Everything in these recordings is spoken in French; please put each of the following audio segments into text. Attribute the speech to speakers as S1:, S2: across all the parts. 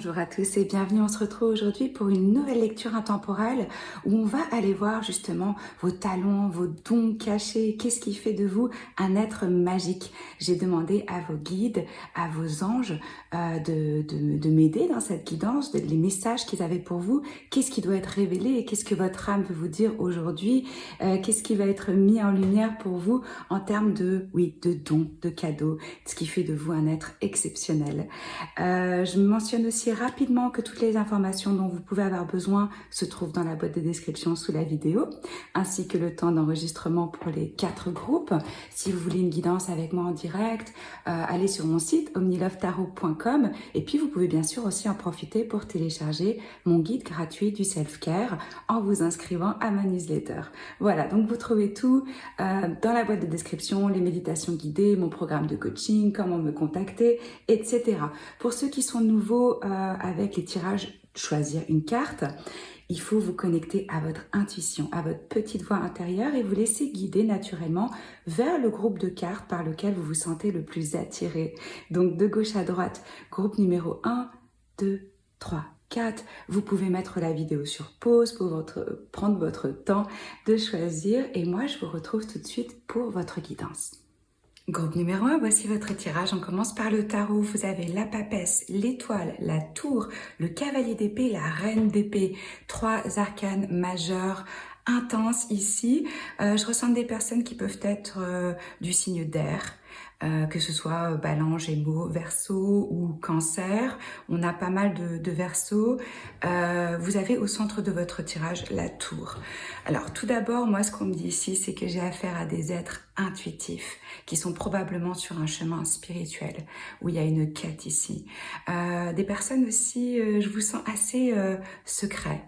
S1: Bonjour à tous et bienvenue, on se retrouve aujourd'hui pour une nouvelle lecture intemporelle où on va aller voir justement vos talents, vos dons cachés, qu'est-ce qui fait de vous un être magique. J'ai demandé à vos guides, à vos anges de m'aider dans cette guidance, les messages qu'ils avaient pour vous, qu'est-ce qui doit être révélé et qu'est-ce que votre âme veut vous dire aujourd'hui, qu'est-ce qui va être mis en lumière pour vous en termes de dons, de cadeaux, ce qui fait de vous un être exceptionnel. Je mentionne aussi rapidement que toutes les informations dont vous pouvez avoir besoin se trouvent dans la boîte de description sous la vidéo, ainsi que le temps d'enregistrement pour les 4 groupes. Si vous voulez une guidance avec moi en direct, allez sur mon site omnilovetarot.com et puis vous pouvez bien sûr aussi en profiter pour télécharger mon guide gratuit du self-care en vous inscrivant à ma newsletter. Voilà, donc vous trouvez tout dans la boîte de description, les méditations guidées, mon programme de coaching, comment me contacter, etc. Pour ceux qui sont nouveaux avec les tirages, choisir une carte, il faut vous connecter à votre intuition, à votre petite voix intérieure et vous laisser guider naturellement vers le groupe de cartes par lequel vous vous sentez le plus attiré. Donc de gauche à droite, groupe numéro 1, 2, 3, 4. Vous pouvez mettre la vidéo sur pause pour prendre votre temps de choisir et moi je vous retrouve tout de suite pour votre guidance. Groupe numéro 1, voici votre tirage. On commence par le tarot. Vous avez la papesse, l'étoile, la tour, le cavalier d'épée, la reine d'épée. 3 arcanes majeurs intenses ici. Je ressens des personnes qui peuvent être du signe d'air. Que ce soit Balance, Gémeaux, Verseau ou Cancer. On a pas mal de Verseau. Vous avez au centre de votre tirage la tour. Alors tout d'abord, moi ce qu'on me dit ici, c'est que j'ai affaire à des êtres intuitifs qui sont probablement sur un chemin spirituel où il y a une quête ici. Des personnes aussi, je vous sens assez secret.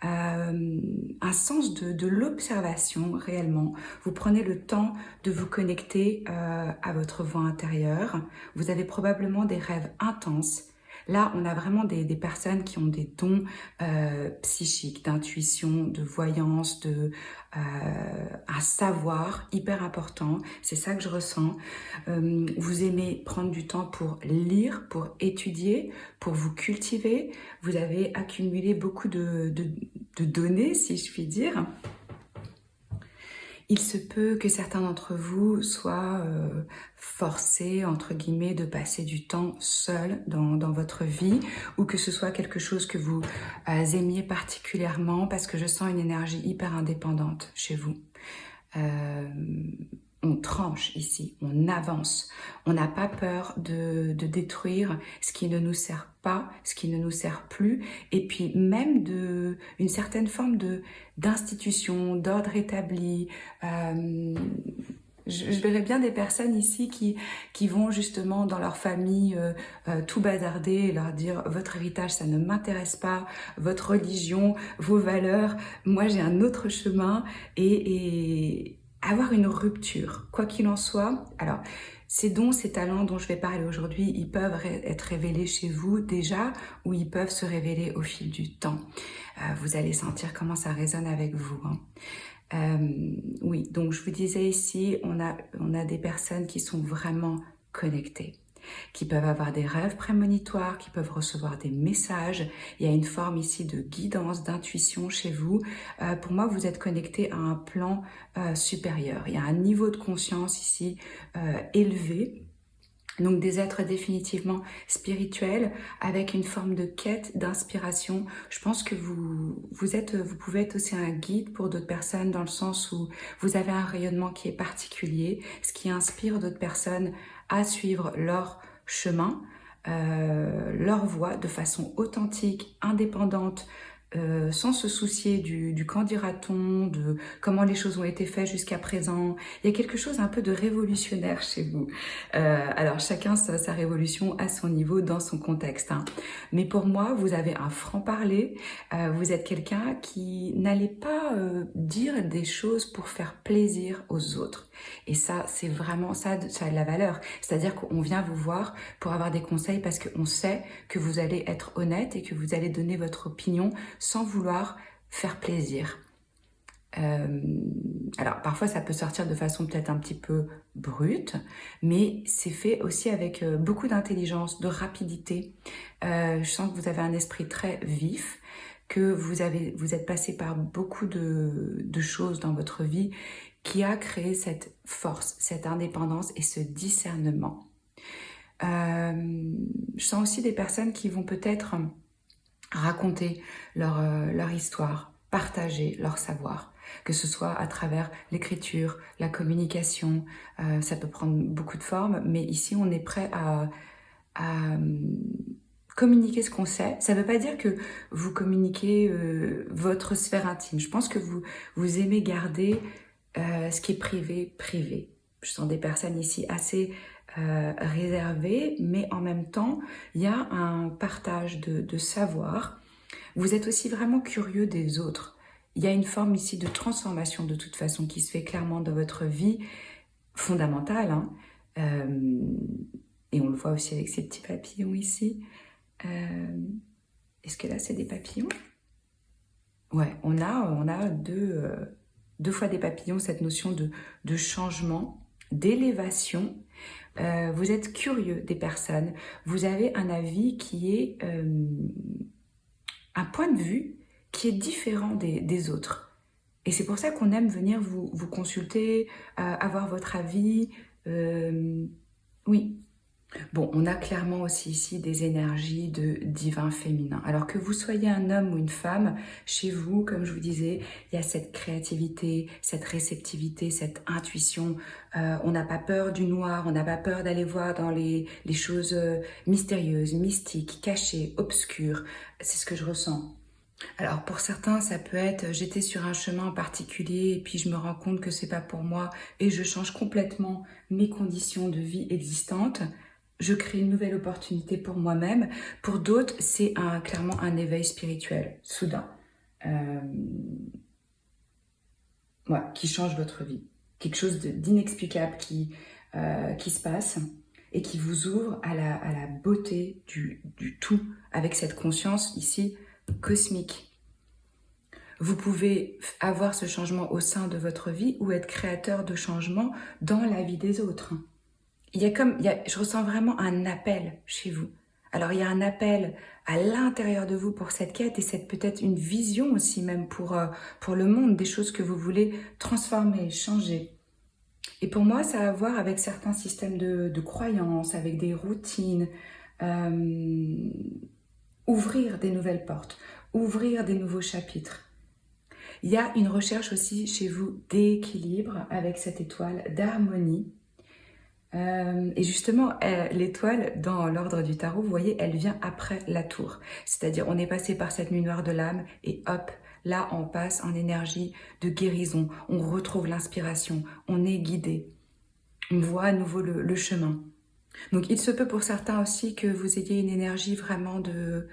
S1: Un sens de l'observation réellement. Vous prenez le temps de vous connecter à votre voix intérieure. Vous avez probablement des rêves intenses. Là, on a vraiment des personnes qui ont des dons psychiques, d'intuition, de voyance, un savoir hyper important. C'est ça que je ressens. Vous aimez prendre du temps pour lire, pour étudier, pour vous cultiver. Vous avez accumulé beaucoup de données, si je puis dire. Il se peut que certains d'entre vous soient forcés, entre guillemets, de passer du temps seul dans votre vie ou que ce soit quelque chose que vous aimiez particulièrement parce que je sens une énergie hyper indépendante chez vous. On tranche ici, on avance. On n'a pas peur de détruire ce qui ne nous sert pas, ce qui ne nous sert plus, et puis même une certaine forme d'institution, d'ordre établi. Je verrais bien des personnes ici qui vont justement dans leur famille tout bazarder et leur dire « votre héritage, ça ne m'intéresse pas, votre religion, vos valeurs, moi j'ai un autre chemin » et avoir une rupture, quoi qu'il en soit. Alors, ces dons, ces talents dont je vais parler aujourd'hui, ils peuvent être révélés chez vous déjà ou ils peuvent se révéler au fil du temps. Vous allez sentir comment ça résonne avec vous. Oui, donc je vous disais ici, on a des personnes qui sont vraiment connectées, qui peuvent avoir des rêves prémonitoires, qui peuvent recevoir des messages. Il y a une forme ici de guidance, d'intuition chez vous. Pour moi, vous êtes connecté à un plan supérieur. Il y a un niveau de conscience ici élevé. Donc des êtres définitivement spirituels avec une forme de quête, d'inspiration. Je pense que vous pouvez être aussi un guide pour d'autres personnes dans le sens où vous avez un rayonnement qui est particulier, ce qui inspire d'autres personnes à suivre leur chemin, leur voie de façon authentique, indépendante, sans se soucier du qu'en dira-t-on, de comment les choses ont été faites jusqu'à présent. Il y a quelque chose un peu de révolutionnaire chez vous. Alors chacun sa révolution à son niveau, dans son contexte. Mais pour moi, vous avez un franc-parler, vous êtes quelqu'un qui n'allait pas dire des choses pour faire plaisir aux autres. Et ça, c'est vraiment ça a de la valeur. C'est-à-dire qu'on vient vous voir pour avoir des conseils parce qu'on sait que vous allez être honnête et que vous allez donner votre opinion sans vouloir faire plaisir. alors parfois ça peut sortir de façon peut-être un petit peu brute, mais c'est fait aussi avec beaucoup d'intelligence, de rapidité. Je sens que vous avez un esprit très vif, que vous êtes passé par beaucoup de choses dans votre vie qui a créé cette force, cette indépendance et ce discernement. Je sens aussi des personnes qui vont peut-être raconter leur histoire, partager leur savoir, que ce soit à travers l'écriture, la communication, ça peut prendre beaucoup de formes, mais ici on est prêt à communiquer ce qu'on sait. Ça ne veut pas dire que vous communiquez votre sphère intime. Je pense que vous aimez garder ce qui est privé, privé. Je sens des personnes ici assez réservées, mais en même temps, il y a un partage de savoir. Vous êtes aussi vraiment curieux des autres. Il y a une forme ici de transformation de toute façon qui se fait clairement dans votre vie fondamentale. Hein. Et on le voit aussi avec ces petits papillons ici. Est-ce que là c'est des papillons? Ouais, on a deux fois des papillons, cette notion de changement, d'élévation. Vous êtes curieux des personnes, vous avez un avis qui est un point de vue qui est différent des autres. Et c'est pour ça qu'on aime venir vous consulter, avoir votre avis. Oui. Bon, on a clairement aussi ici des énergies de divin féminin. Alors que vous soyez un homme ou une femme, chez vous, comme je vous disais, il y a cette créativité, cette réceptivité, cette intuition. On n'a pas peur du noir, on n'a pas peur d'aller voir dans les choses mystérieuses, mystiques, cachées, obscures. C'est ce que je ressens. Alors pour certains, ça peut être j'étais sur un chemin particulier et puis je me rends compte que c'est pas pour moi et je change complètement mes conditions de vie existantes. Je crée une nouvelle opportunité pour moi-même. Pour d'autres, c'est clairement un éveil spirituel, soudain, qui change votre vie. Quelque chose d'inexplicable qui se passe et qui vous ouvre à la beauté du tout, avec cette conscience ici cosmique. Vous pouvez avoir ce changement au sein de votre vie ou être créateur de changement dans la vie des autres. Je ressens vraiment un appel chez vous. Alors il y a un appel à l'intérieur de vous pour cette quête et c'est peut-être une vision aussi même pour le monde, des choses que vous voulez transformer, changer. Et pour moi, ça a à voir avec certains systèmes de croyances, avec des routines, ouvrir des nouvelles portes, ouvrir des nouveaux chapitres. Il y a une recherche aussi chez vous d'équilibre avec cette étoile, d'harmonie. Et justement, l'étoile, dans l'ordre du tarot, vous voyez, elle vient après la tour. C'est-à-dire, on est passé par cette nuit noire de l'âme et hop, là, on passe en énergie de guérison. On retrouve l'inspiration, on est guidé. On voit à nouveau le chemin. Donc, il se peut pour certains aussi que vous ayez une énergie vraiment de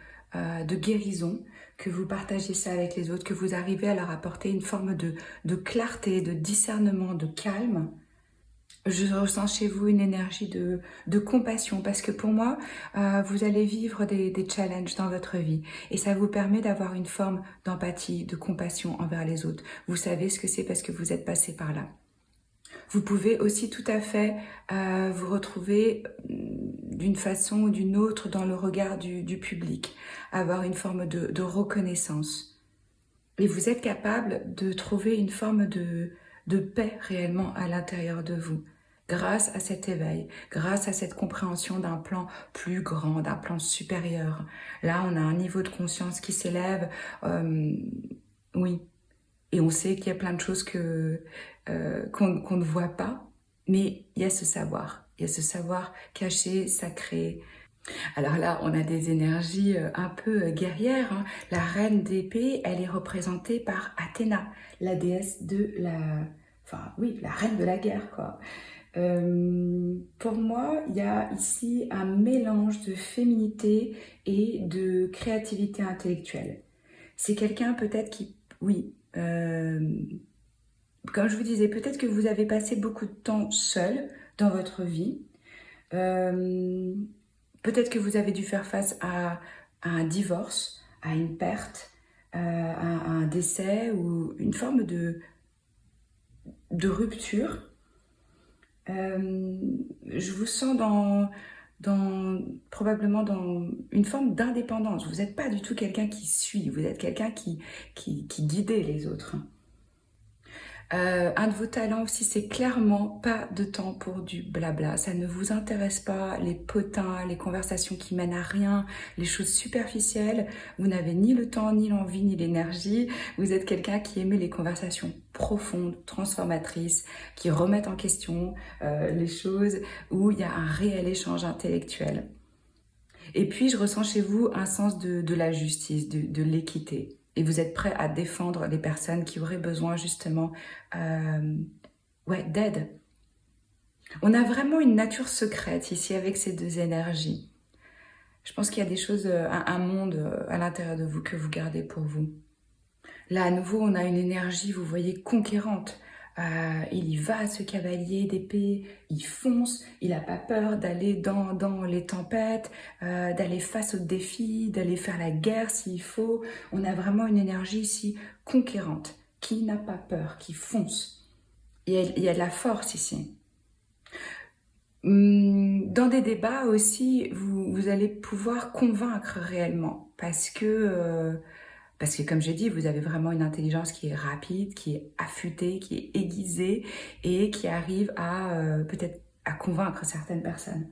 S1: guérison, que vous partagez ça avec les autres, que vous arrivez à leur apporter une forme de clarté, de discernement, de calme. Je ressens chez vous une énergie de compassion parce que pour moi, vous allez vivre des challenges dans votre vie et ça vous permet d'avoir une forme d'empathie, de compassion envers les autres. Vous savez ce que c'est parce que vous êtes passé par là. Vous pouvez aussi tout à fait vous retrouver d'une façon ou d'une autre dans le regard du public, avoir une forme de reconnaissance. Et vous êtes capable de trouver une forme de paix réellement à l'intérieur de vous, grâce à cet éveil, grâce à cette compréhension d'un plan plus grand, d'un plan supérieur. Là, on a un niveau de conscience qui s'élève, oui, et on sait qu'il y a plein de choses qu'on ne voit pas, mais il y a ce savoir caché, sacré. Alors là, on a des énergies un peu guerrières. Hein. La reine d'épée, elle est représentée par Athéna, la déesse de la reine de la guerre, quoi. Pour moi, il y a ici un mélange de féminité et de créativité intellectuelle. C'est quelqu'un peut-être qui, oui, comme je vous disais, peut-être que vous avez passé beaucoup de temps seul dans votre vie. Peut-être que vous avez dû faire face à un divorce, à une perte, à un décès ou une forme de rupture. Je vous sens probablement dans une forme d'indépendance. Vous n'êtes pas du tout quelqu'un qui suit, vous êtes quelqu'un qui guidait les autres. Un de vos talents aussi, c'est clairement pas de temps pour du blabla. Ça ne vous intéresse pas, les potins, les conversations qui mènent à rien, les choses superficielles. Vous n'avez ni le temps, ni l'envie, ni l'énergie. Vous êtes quelqu'un qui aimait les conversations profondes, transformatrices, qui remettent en question les choses, où il y a un réel échange intellectuel. Et puis, je ressens chez vous un sens de la justice, de l'équité. Et vous êtes prêt à défendre les personnes qui auraient besoin justement d'aide. On a vraiment une nature secrète ici avec ces deux énergies. Je pense qu'il y a des choses, un monde à l'intérieur de vous que vous gardez pour vous. Là, à nouveau, on a une énergie, vous voyez, conquérante. Il y va, ce cavalier d'épée, il fonce, il n'a pas peur d'aller dans les tempêtes, d'aller face aux défis, d'aller faire la guerre s'il faut. On a vraiment une énergie ici conquérante, qui n'a pas peur, qui fonce. Il y a de la force ici. Dans des débats aussi, vous allez pouvoir convaincre réellement, parce que comme j'ai dit, vous avez vraiment une intelligence qui est rapide, qui est affûtée, qui est aiguisée et qui arrive à peut-être à convaincre certaines personnes.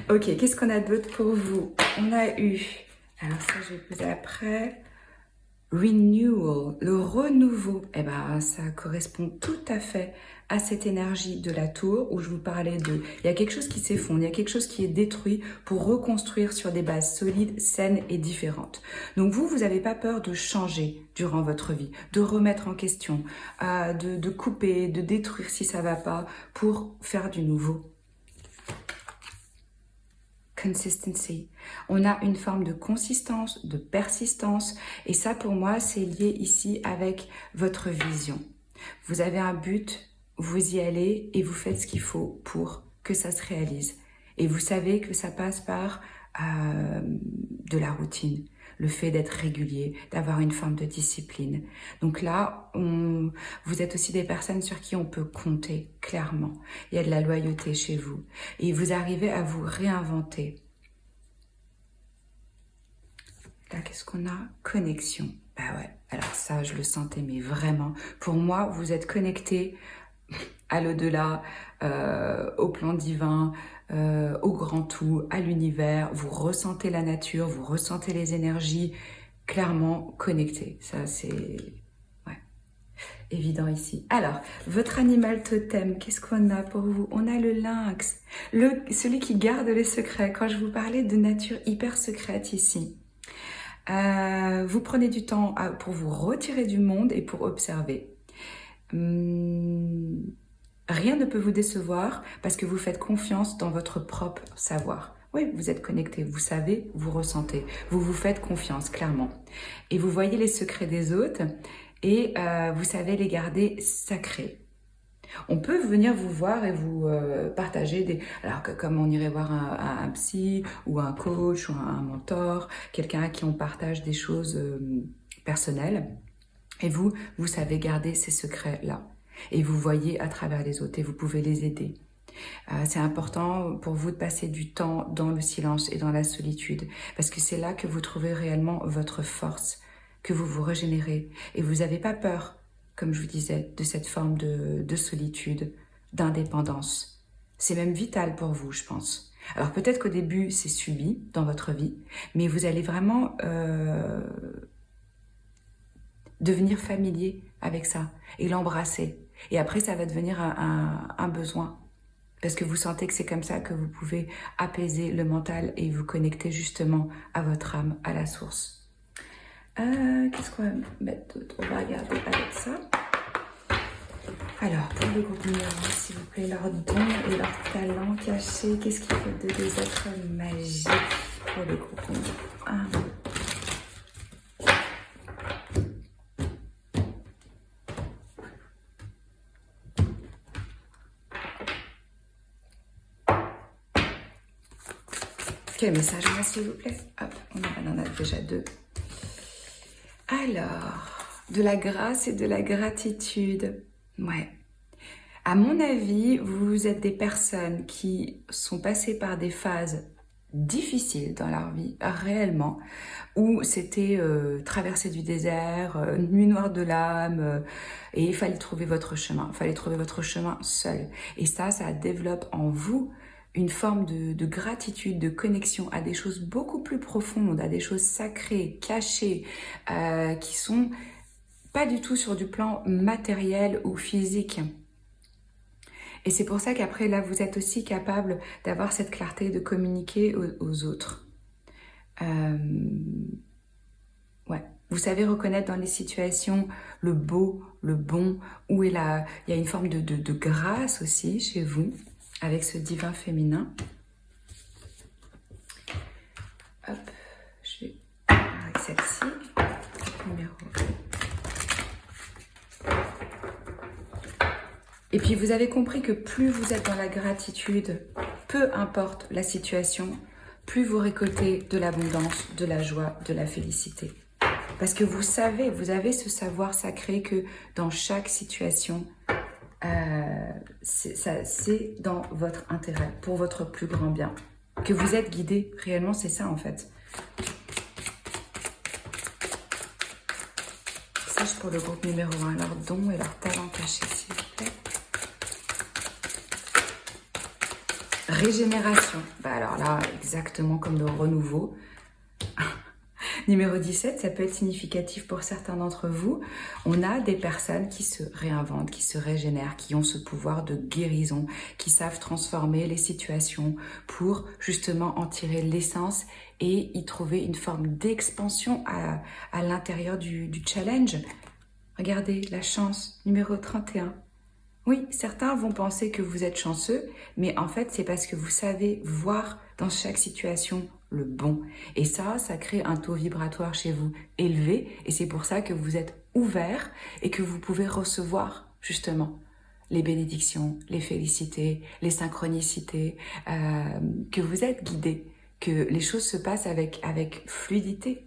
S1: Ok, qu'est-ce qu'on a d'autre pour vous? On a eu, alors ça je vais poser après, renewal, le renouveau. Eh ben, ça correspond tout à fait à cette énergie de la tour où je vous parlais de... Il y a quelque chose qui s'effondre, il y a quelque chose qui est détruit pour reconstruire sur des bases solides, saines et différentes. Donc vous n'avez pas peur de changer durant votre vie, de remettre en question, de couper, de détruire si ça ne va pas pour faire du nouveau. Consistency. On a une forme de consistance, de persistance et ça pour moi c'est lié ici avec votre vision. Vous avez un but, vous y allez et vous faites ce qu'il faut pour que ça se réalise. Et vous savez que ça passe par de la routine, le fait d'être régulier, d'avoir une forme de discipline. Donc là, vous êtes aussi des personnes sur qui on peut compter, clairement. Il y a de la loyauté chez vous. Et vous arrivez à vous réinventer. Là, qu'est-ce qu'on a? Connexion. Bah ouais, alors ça, je le sentais, mais vraiment. Pour moi, vous êtes connectés à l'au-delà, au plan divin, au grand tout, à l'univers. Vous ressentez la nature, vous ressentez les énergies, clairement connectés. Ça, c'est évident ici. Alors, votre animal totem, qu'est-ce qu'on a pour vous? On a le lynx, celui qui garde les secrets. Quand je vous parlais de nature hyper secrète ici, vous prenez du temps pour vous retirer du monde et pour observer. Rien ne peut vous décevoir parce que vous faites confiance dans votre propre savoir. Oui, vous êtes connecté, vous savez, vous ressentez, vous vous faites confiance, clairement. Et vous voyez les secrets des autres et vous savez les garder sacrés. On peut venir vous voir et vous partager des... Alors que comme on irait voir un psy ou un coach ou un mentor, quelqu'un à qui on partage des choses personnelles. Et vous savez garder ces secrets-là. Et vous voyez à travers les autres et vous pouvez les aider. C'est important pour vous de passer du temps dans le silence et dans la solitude. Parce que c'est là que vous trouvez réellement votre force, que vous vous régénérez. Et vous n'avez pas peur, comme je vous disais, de cette forme de solitude, d'indépendance. C'est même vital pour vous, je pense. Alors peut-être qu'au début, c'est subi dans votre vie, mais vous allez vraiment devenir familier avec ça et l'embrasser. Et après, ça va devenir un besoin. Parce que vous sentez que c'est comme ça que vous pouvez apaiser le mental et vous connecter justement à votre âme, à la source. Qu'est-ce qu'on va mettre d'autre? On va regarder avec ça. Alors, pour le groupe numéro 1, s'il vous plaît, leurs dons et leurs talents cachés. Qu'est-ce qui fait de des êtres magiques pour le groupe numéro 1? Quel message on a, s'il vous plaît? Hop, on en a déjà 2. Alors, de la grâce et de la gratitude. Ouais. À mon avis, vous êtes des personnes qui sont passées par des phases difficiles dans leur vie, réellement, où c'était traverser du désert, nuit noire de l'âme, et il fallait trouver votre chemin. Il fallait trouver votre chemin seul. Et ça développe en vous une forme de gratitude, de connexion à des choses beaucoup plus profondes, à des choses sacrées, cachées, qui sont pas du tout sur du plan matériel ou physique. Et c'est pour ça qu'après, là, vous êtes aussi capable d'avoir cette clarté, de communiquer aux autres. Ouais. Vous savez reconnaître dans les situations le beau, le bon, où il y a une forme de grâce aussi chez vous, avec ce divin féminin. Hop, je vais avec celle-ci, numéro. Et puis vous avez compris que plus vous êtes dans la gratitude, peu importe la situation, plus vous récoltez de l'abondance, de la joie, de la félicité. Parce que vous savez, vous avez ce savoir sacré que dans chaque situation, c'est dans votre intérêt, pour votre plus grand bien. Que vous êtes guidé, réellement c'est ça en fait. Sage pour le groupe numéro 1, leurs dons et leurs talents cachés, s'il vous plaît. Régénération, bah alors là, exactement comme le renouveau. Numéro 17, ça peut être significatif pour certains d'entre vous. On a des personnes qui se réinventent, qui se régénèrent, qui ont ce pouvoir de guérison, qui savent transformer les situations pour justement en tirer l'essence et y trouver une forme d'expansion à l'intérieur du challenge. Regardez, la chance, numéro 31. Oui, certains vont penser que vous êtes chanceux, mais en fait, c'est parce que vous savez voir dans chaque situation le bon. Et ça crée un taux vibratoire chez vous élevé, et c'est pour ça que vous êtes ouvert et que vous pouvez recevoir justement les bénédictions, les félicités, les synchronicités, que vous êtes guidé, que les choses se passent avec fluidité.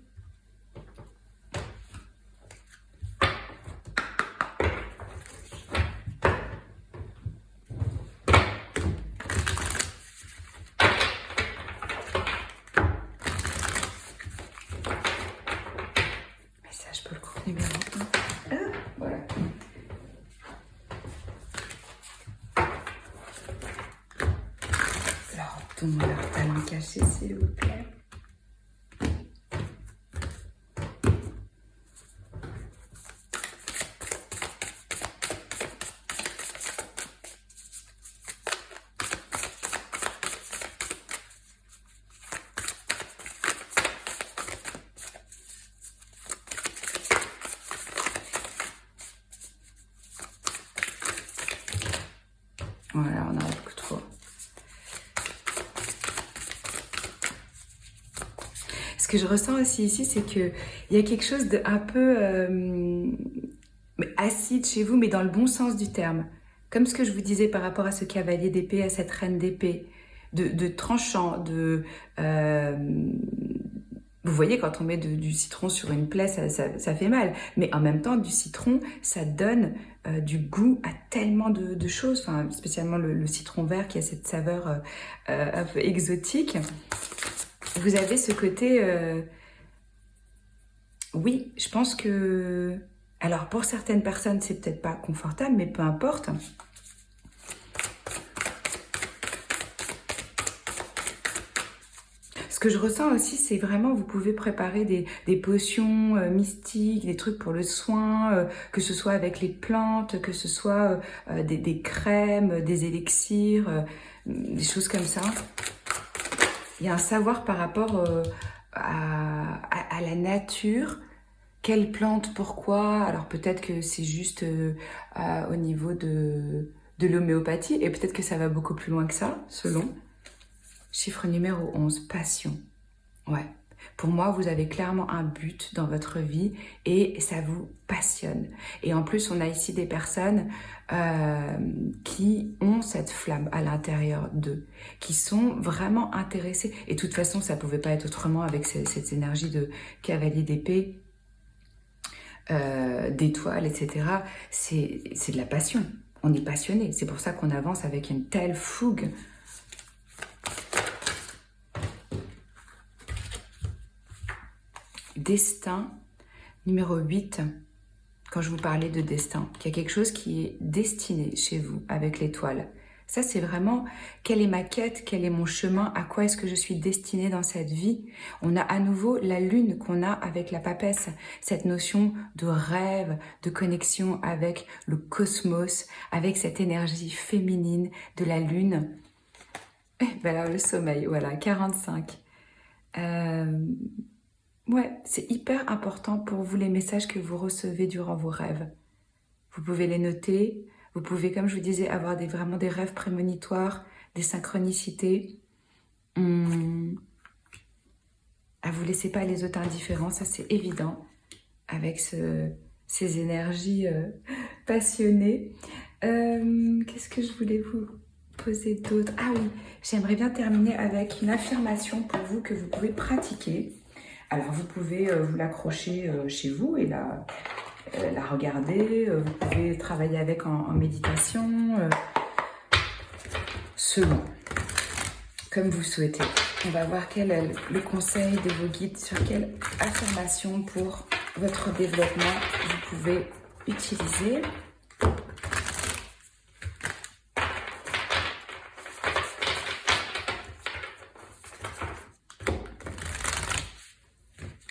S1: Numéro 1. Voilà. Leur don, leur talent caché, s'il vous plaît. Voilà, on a beaucoup trop. Ce que je ressens aussi ici, c'est qu'il y a quelque chose d'un peu acide chez vous, mais dans le bon sens du terme. Comme ce que je vous disais par rapport à ce cavalier d'épée, à cette reine d'épée, de tranchant, vous voyez, quand on met du citron sur une plaie, ça fait mal. Mais en même temps, du citron, ça donne du goût à tellement de choses. Enfin, spécialement le citron vert qui a cette saveur un peu exotique. Vous avez ce côté... oui, je pense que... Alors, pour certaines personnes, c'est peut-être pas confortable, mais peu importe. Ce que je ressens aussi, c'est vraiment, vous pouvez préparer des potions mystiques, des trucs pour le soin, que ce soit avec les plantes, que ce soit des crèmes, des élixirs, des choses comme ça. Il y a un savoir par rapport à la nature. Quelle plante, pourquoi? Alors peut-être que c'est juste au niveau de l'homéopathie, et peut-être que ça va beaucoup plus loin que ça, selon. Chiffre numéro 11, passion. Ouais. Pour moi, vous avez clairement un but dans votre vie et ça vous passionne. Et en plus, on a ici des personnes qui ont cette flamme à l'intérieur d'eux, qui sont vraiment intéressées. Et de toute façon, ça ne pouvait pas être autrement avec cette énergie de cavalier d'épée. d'étoiles, etc. C'est de la passion. On est passionné. C'est pour ça qu'on avance avec une telle fougue. Destin, numéro 8. Quand je vous parlais de destin, qu'il y a quelque chose qui est destiné chez vous avec l'étoile. Ça, c'est vraiment, quelle est ma quête, quel est mon chemin, à quoi est-ce que je suis destinée dans cette vie. On a à nouveau la lune qu'on a avec la papesse, cette notion de rêve, de connexion avec le cosmos, avec cette énergie féminine de la lune. Et ben là, le sommeil, voilà, 45. Ouais, c'est hyper important pour vous les messages que vous recevez durant vos rêves. Vous pouvez les noter, vous pouvez, comme je vous disais, avoir vraiment des rêves prémonitoires, des synchronicités. Vous laissez pas les autres indifférents, ça c'est évident, avec ces énergies passionnées. Qu'est-ce que je voulais vous poser d'autre? Ah oui, j'aimerais bien terminer avec une affirmation pour vous que vous pouvez pratiquer. Alors, vous pouvez vous l'accrocher chez vous et la regarder. Vous pouvez travailler avec en méditation, selon, comme vous souhaitez. On va voir quel est le conseil de vos guides sur quelle affirmation pour votre développement vous pouvez utiliser.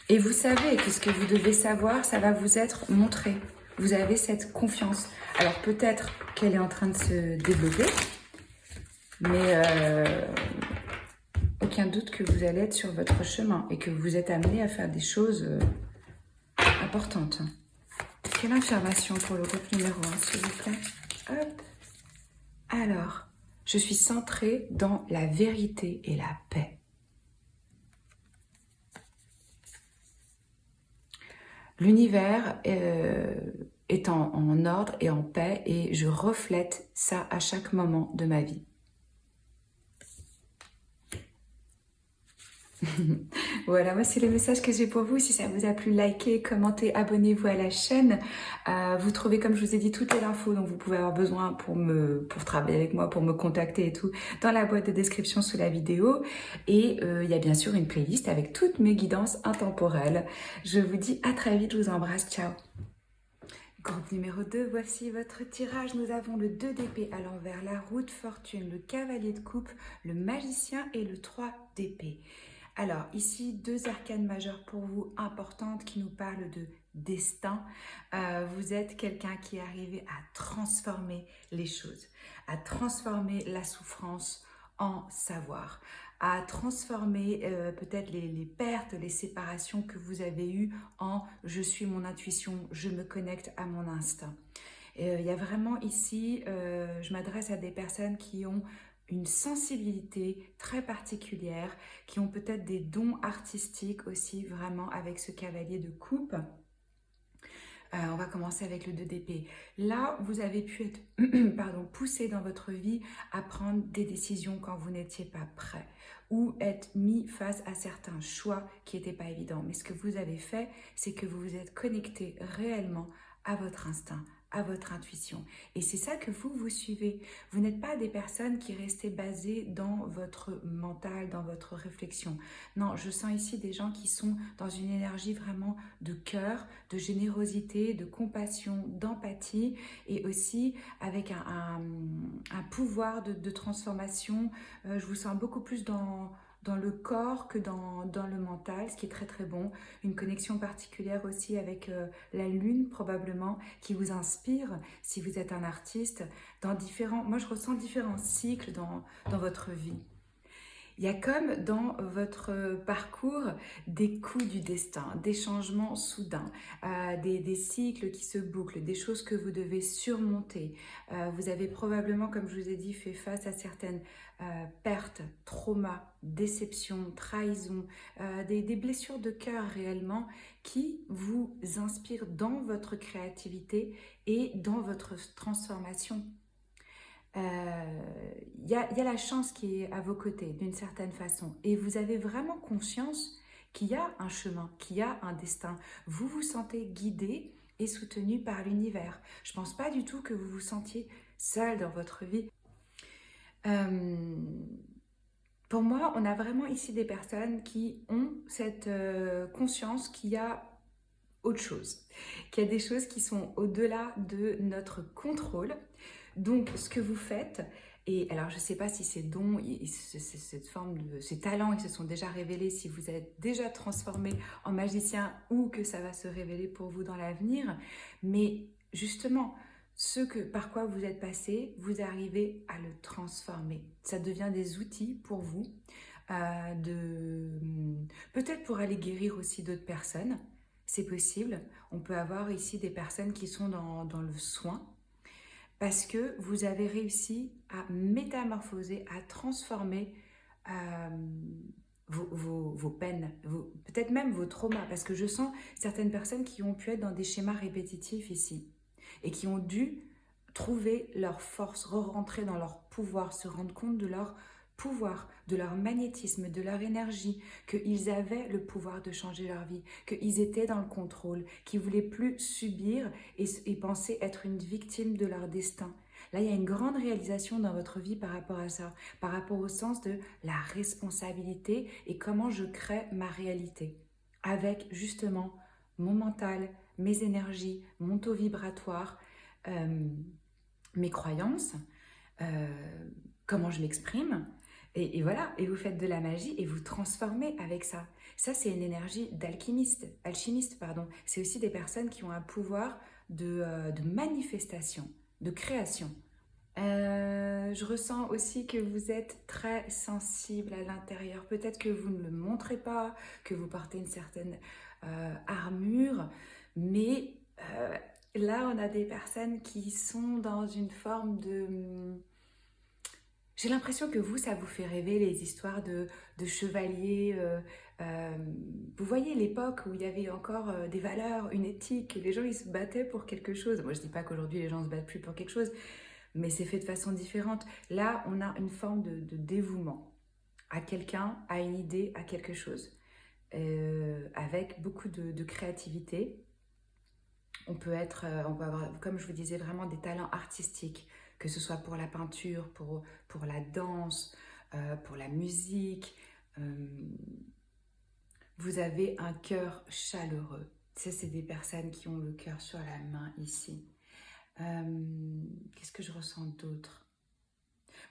S1: Et vous savez que ce que vous devez savoir, ça va vous être montré. Vous avez cette confiance. Alors peut-être qu'elle est en train de se développer, mais aucun doute que vous allez être sur votre chemin et que vous êtes amené à faire des choses importantes. Quelle affirmation pour le groupe numéro 1, s'il vous plaît? Hop. Alors, je suis centrée dans la vérité et la paix. L'univers est en ordre et en paix et je reflète ça à chaque moment de ma vie. Voilà, moi c'est le message que j'ai pour vous. Si ça vous a plu, likez, commentez, abonnez-vous à la chaîne. Vous trouvez, comme je vous ai dit, toutes les infos dont vous pouvez avoir besoin pour travailler avec moi, pour me contacter et tout, dans la boîte de description sous la vidéo. Et il y a bien sûr une playlist avec toutes mes guidances intemporelles. Je vous dis à très vite, je vous embrasse, ciao. Groupe numéro 2, voici votre tirage. Nous avons le 2 d'épée à l'envers, la roue de fortune, le cavalier de coupe, le magicien et le 3 d'épée. Alors ici, 2 arcanes majeures pour vous importantes qui nous parlent de destin. Vous êtes quelqu'un qui est arrivé à transformer les choses, à transformer la souffrance en savoir, à transformer peut-être les pertes, les séparations que vous avez eues en « je suis mon intuition, je me connecte à mon instinct ». Il y a vraiment ici, je m'adresse à des personnes qui ont une sensibilité très particulière, qui ont peut-être des dons artistiques aussi, vraiment, avec ce cavalier de coupe. On va commencer avec le 2 d'épée. Là, vous avez pu être poussé dans votre vie à prendre des décisions quand vous n'étiez pas prêt ou être mis face à certains choix qui n'étaient pas évidents. Mais ce que vous avez fait, c'est que vous vous êtes connecté réellement à votre instinct, à votre intuition. Et c'est ça que vous suivez. Vous n'êtes pas des personnes qui restez basées dans votre mental, dans votre réflexion. Non, je sens ici des gens qui sont dans une énergie vraiment de cœur, de générosité, de compassion, d'empathie et aussi avec un pouvoir de transformation. Je vous sens beaucoup plus dans le corps que dans le mental, ce qui est très très bon. Une connexion particulière aussi avec la lune probablement, qui vous inspire si vous êtes un artiste. Moi je ressens différents cycles dans votre vie. Il y a comme dans votre parcours des coups du destin, des changements soudains, des cycles qui se bouclent, des choses que vous devez surmonter. Vous avez probablement, comme je vous ai dit, fait face à certaines pertes, traumas, déceptions, trahisons, des blessures de cœur réellement qui vous inspirent dans votre créativité et dans votre transformation. Y a la chance qui est à vos côtés d'une certaine façon et vous avez vraiment conscience qu'il y a un chemin, qu'il y a un destin. Vous vous sentez guidé et soutenu par l'univers. Je pense pas du tout que vous vous sentiez seul dans votre vie. Pour moi, on a vraiment ici des personnes qui ont cette conscience qu'il y a autre chose, qu'il y a des choses qui sont au-delà de notre contrôle. Donc, ce que vous faites, et alors je ne sais pas si ces dons, cette forme de ces talents, ils se sont déjà révélés, si vous êtes déjà transformé en magicien ou que ça va se révéler pour vous dans l'avenir, mais justement, par quoi vous êtes passé, vous arrivez à le transformer. Ça devient des outils pour vous, peut-être pour aller guérir aussi d'autres personnes. C'est possible. On peut avoir ici des personnes qui sont dans le soin parce que vous avez réussi à métamorphoser, à transformer vos peines, peut-être même vos traumas, parce que je sens certaines personnes qui ont pu être dans des schémas répétitifs ici et qui ont dû trouver leur force, re-rentrer dans leur pouvoir, se rendre compte de leur pouvoir, de leur magnétisme, de leur énergie, qu'ils avaient le pouvoir de changer leur vie, qu'ils étaient dans le contrôle, qu'ils ne voulaient plus subir et penser être une victime de leur destin. Là, il y a une grande réalisation dans votre vie par rapport à ça, par rapport au sens de la responsabilité et comment je crée ma réalité. Avec justement mon mental, mes énergies, mon taux vibratoire, mes croyances, comment je m'exprime. Et voilà, et vous faites de la magie et vous transformez avec ça. Ça, c'est une énergie alchimiste, pardon. C'est aussi des personnes qui ont un pouvoir de manifestation, de création. Je ressens aussi que vous êtes très sensible à l'intérieur. Peut-être que vous ne le montrez pas, que vous portez une certaine armure, mais là, on a des personnes qui sont dans une forme de... J'ai l'impression que vous, ça vous fait rêver les histoires de chevaliers. Vous voyez l'époque où il y avait encore des valeurs, une éthique, et les gens ils se battaient pour quelque chose. Moi, je dis pas qu'aujourd'hui les gens ne se battent plus pour quelque chose, mais c'est fait de façon différente. Là, on a une forme de dévouement à quelqu'un, à une idée, à quelque chose, avec beaucoup de créativité. On peut avoir, comme je vous disais, vraiment des talents artistiques, que ce soit pour la peinture, pour la danse, pour la musique. Vous avez un cœur chaleureux. Ça, c'est des personnes qui ont le cœur sur la main ici. Qu'est-ce que je ressens d'autre?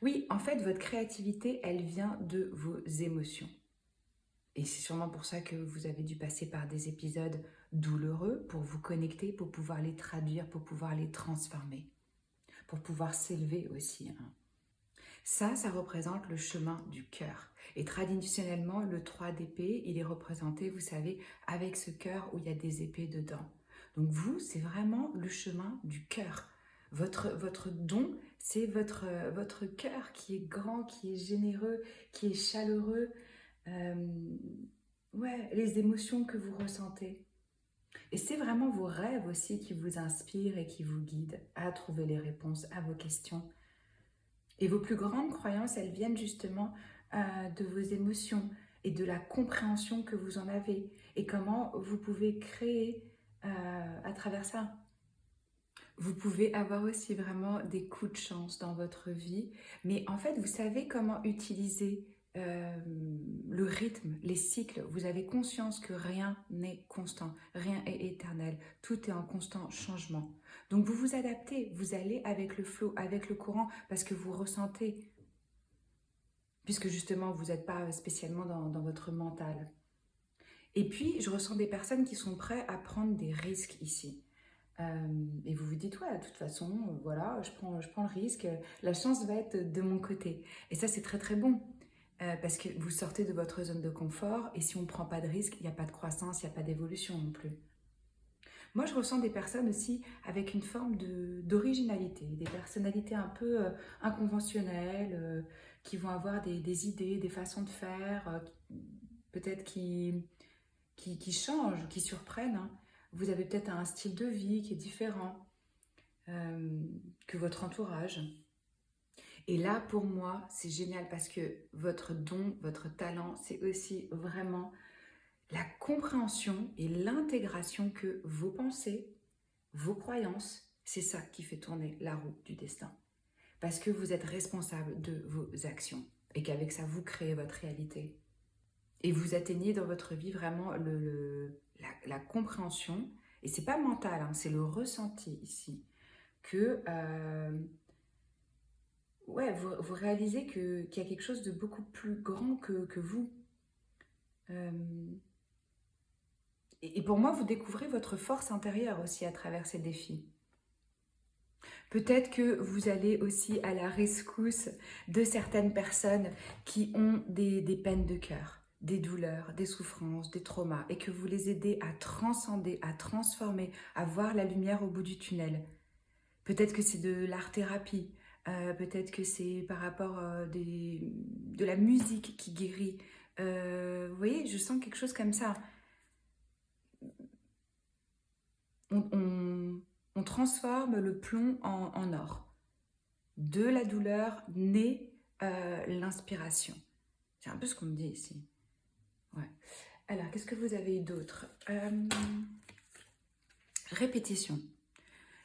S1: Oui, en fait, votre créativité, elle vient de vos émotions. Et c'est sûrement pour ça que vous avez dû passer par des épisodes douloureux pour vous connecter, pour pouvoir les traduire, pour pouvoir les transformer, pour pouvoir s'élever aussi. Hein. Ça représente le chemin du cœur. Et traditionnellement, le 3 d'épée, il est représenté, vous savez, avec ce cœur où il y a des épées dedans. Donc vous, c'est vraiment le chemin du cœur. Votre don, c'est votre cœur qui est grand, qui est généreux, qui est chaleureux. Ouais, les émotions que vous ressentez. Et c'est vraiment vos rêves aussi qui vous inspirent et qui vous guident à trouver les réponses à vos questions. Et vos plus grandes croyances, elles viennent justement de vos émotions et de la compréhension que vous en avez et comment vous pouvez créer à travers ça. Vous pouvez avoir aussi vraiment des coups de chance dans votre vie, mais en fait, vous savez comment utiliser le rythme, les cycles. Vous avez conscience que rien n'est constant, rien est éternel, tout est en constant changement. Donc vous vous adaptez, vous allez avec le flot, avec le courant, parce que vous ressentez, puisque justement vous n'êtes pas spécialement dans votre mental. Et puis, je ressens des personnes qui sont prêtes à prendre des risques ici. Et vous vous dites, ouais, de toute façon, voilà, je prends le risque, la chance va être de mon côté. Et ça, c'est très très bon, parce que vous sortez de votre zone de confort, et si on ne prend pas de risque, il n'y a pas de croissance, il n'y a pas d'évolution non plus. Moi, je ressens des personnes aussi avec une forme d'originalité, des personnalités un peu inconventionnelles, qui vont avoir des idées, des façons de faire, peut-être qui changent, qui surprennent. Hein. Vous avez peut-être un style de vie qui est différent que votre entourage. Et là, pour moi, c'est génial parce que votre don, votre talent, c'est aussi vraiment la compréhension et l'intégration que vos pensées, vos croyances, c'est ça qui fait tourner la roue du destin. Parce que vous êtes responsable de vos actions et qu'avec ça, vous créez votre réalité. Et vous atteignez dans votre vie vraiment la compréhension, et c'est pas mental, hein, c'est le ressenti ici, que ouais, vous réalisez qu'il y a quelque chose de beaucoup plus grand que vous. Et pour moi, vous découvrez votre force intérieure aussi à travers ces défis. Peut-être que vous allez aussi à la rescousse de certaines personnes qui ont des peines de cœur, des douleurs, des souffrances, des traumas, et que vous les aidez à transcender, à transformer, à voir la lumière au bout du tunnel. Peut-être que c'est de l'art-thérapie, peut-être que c'est par rapport de la musique qui guérit. Vous voyez, je sens quelque chose comme ça. On transforme le plomb en or. De la douleur naît l'inspiration. C'est un peu ce qu'on me dit ici. Ouais. Alors, qu'est-ce que vous avez eu d'autre? Répétition.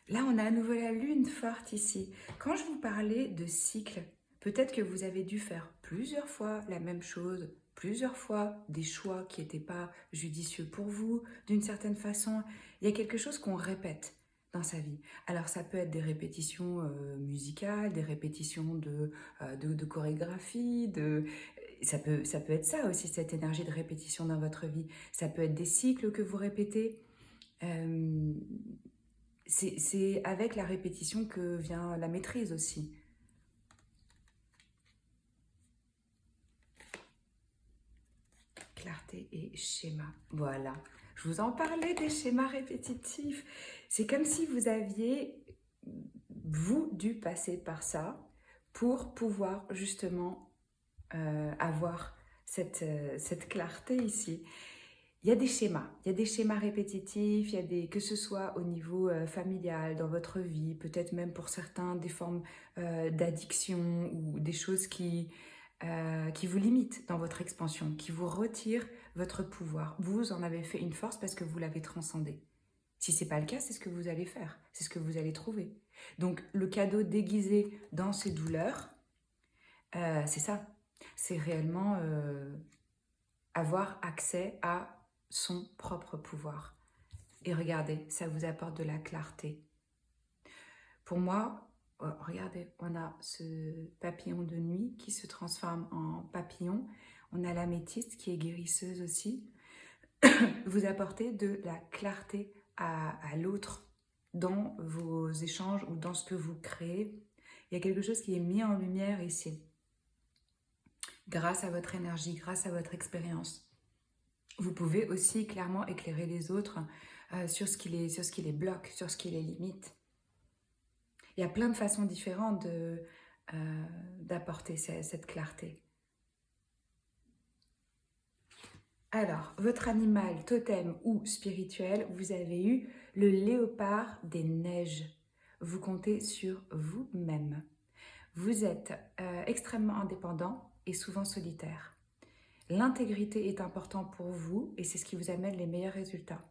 S1: Là, on a à nouveau la lune forte ici. Quand je vous parlais de cycle, peut-être que vous avez dû faire plusieurs fois la même chose, plusieurs fois des choix qui n'étaient pas judicieux pour vous, d'une certaine façon. Il y a quelque chose qu'on répète dans sa vie. Alors, ça peut être des répétitions musicales, des répétitions de chorégraphie, ça peut être ça aussi, cette énergie de répétition dans votre vie. Ça peut être des cycles que vous répétez. C'est avec la répétition que vient la maîtrise aussi. Clarté et schéma. Voilà. Je vous en parlais des schémas répétitifs. C'est comme si vous aviez, vous, dû passer par ça pour pouvoir justement avoir cette clarté ici. Il y a des schémas répétitifs, que ce soit au niveau familial, dans votre vie, peut-être même pour certains des formes d'addiction ou des choses qui vous limitent dans votre expansion, qui vous retirent votre pouvoir. Vous en avez fait une force parce que vous l'avez transcendé. Si ce n'est pas le cas, c'est ce que vous allez faire, c'est ce que vous allez trouver. Donc le cadeau déguisé dans ces douleurs, c'est ça. C'est réellement avoir accès à son propre pouvoir. Et regardez, ça vous apporte de la clarté. Pour moi, regardez, on a ce papillon de nuit qui se transforme en papillon. On a l'améthyste qui est guérisseuse aussi. Vous apportez de la clarté à l'autre dans vos échanges ou dans ce que vous créez. Il y a quelque chose qui est mis en lumière ici. Grâce à votre énergie, grâce à votre expérience. Vous pouvez aussi clairement éclairer les autres sur ce qui les bloque, sur ce qui les limite. Il y a plein de façons différentes d'apporter cette clarté. Alors, votre animal totem ou spirituel, vous avez eu le léopard des neiges. Vous comptez sur vous-même. Vous êtes extrêmement indépendant et souvent solitaire. L'intégrité est importante pour vous et c'est ce qui vous amène les meilleurs résultats.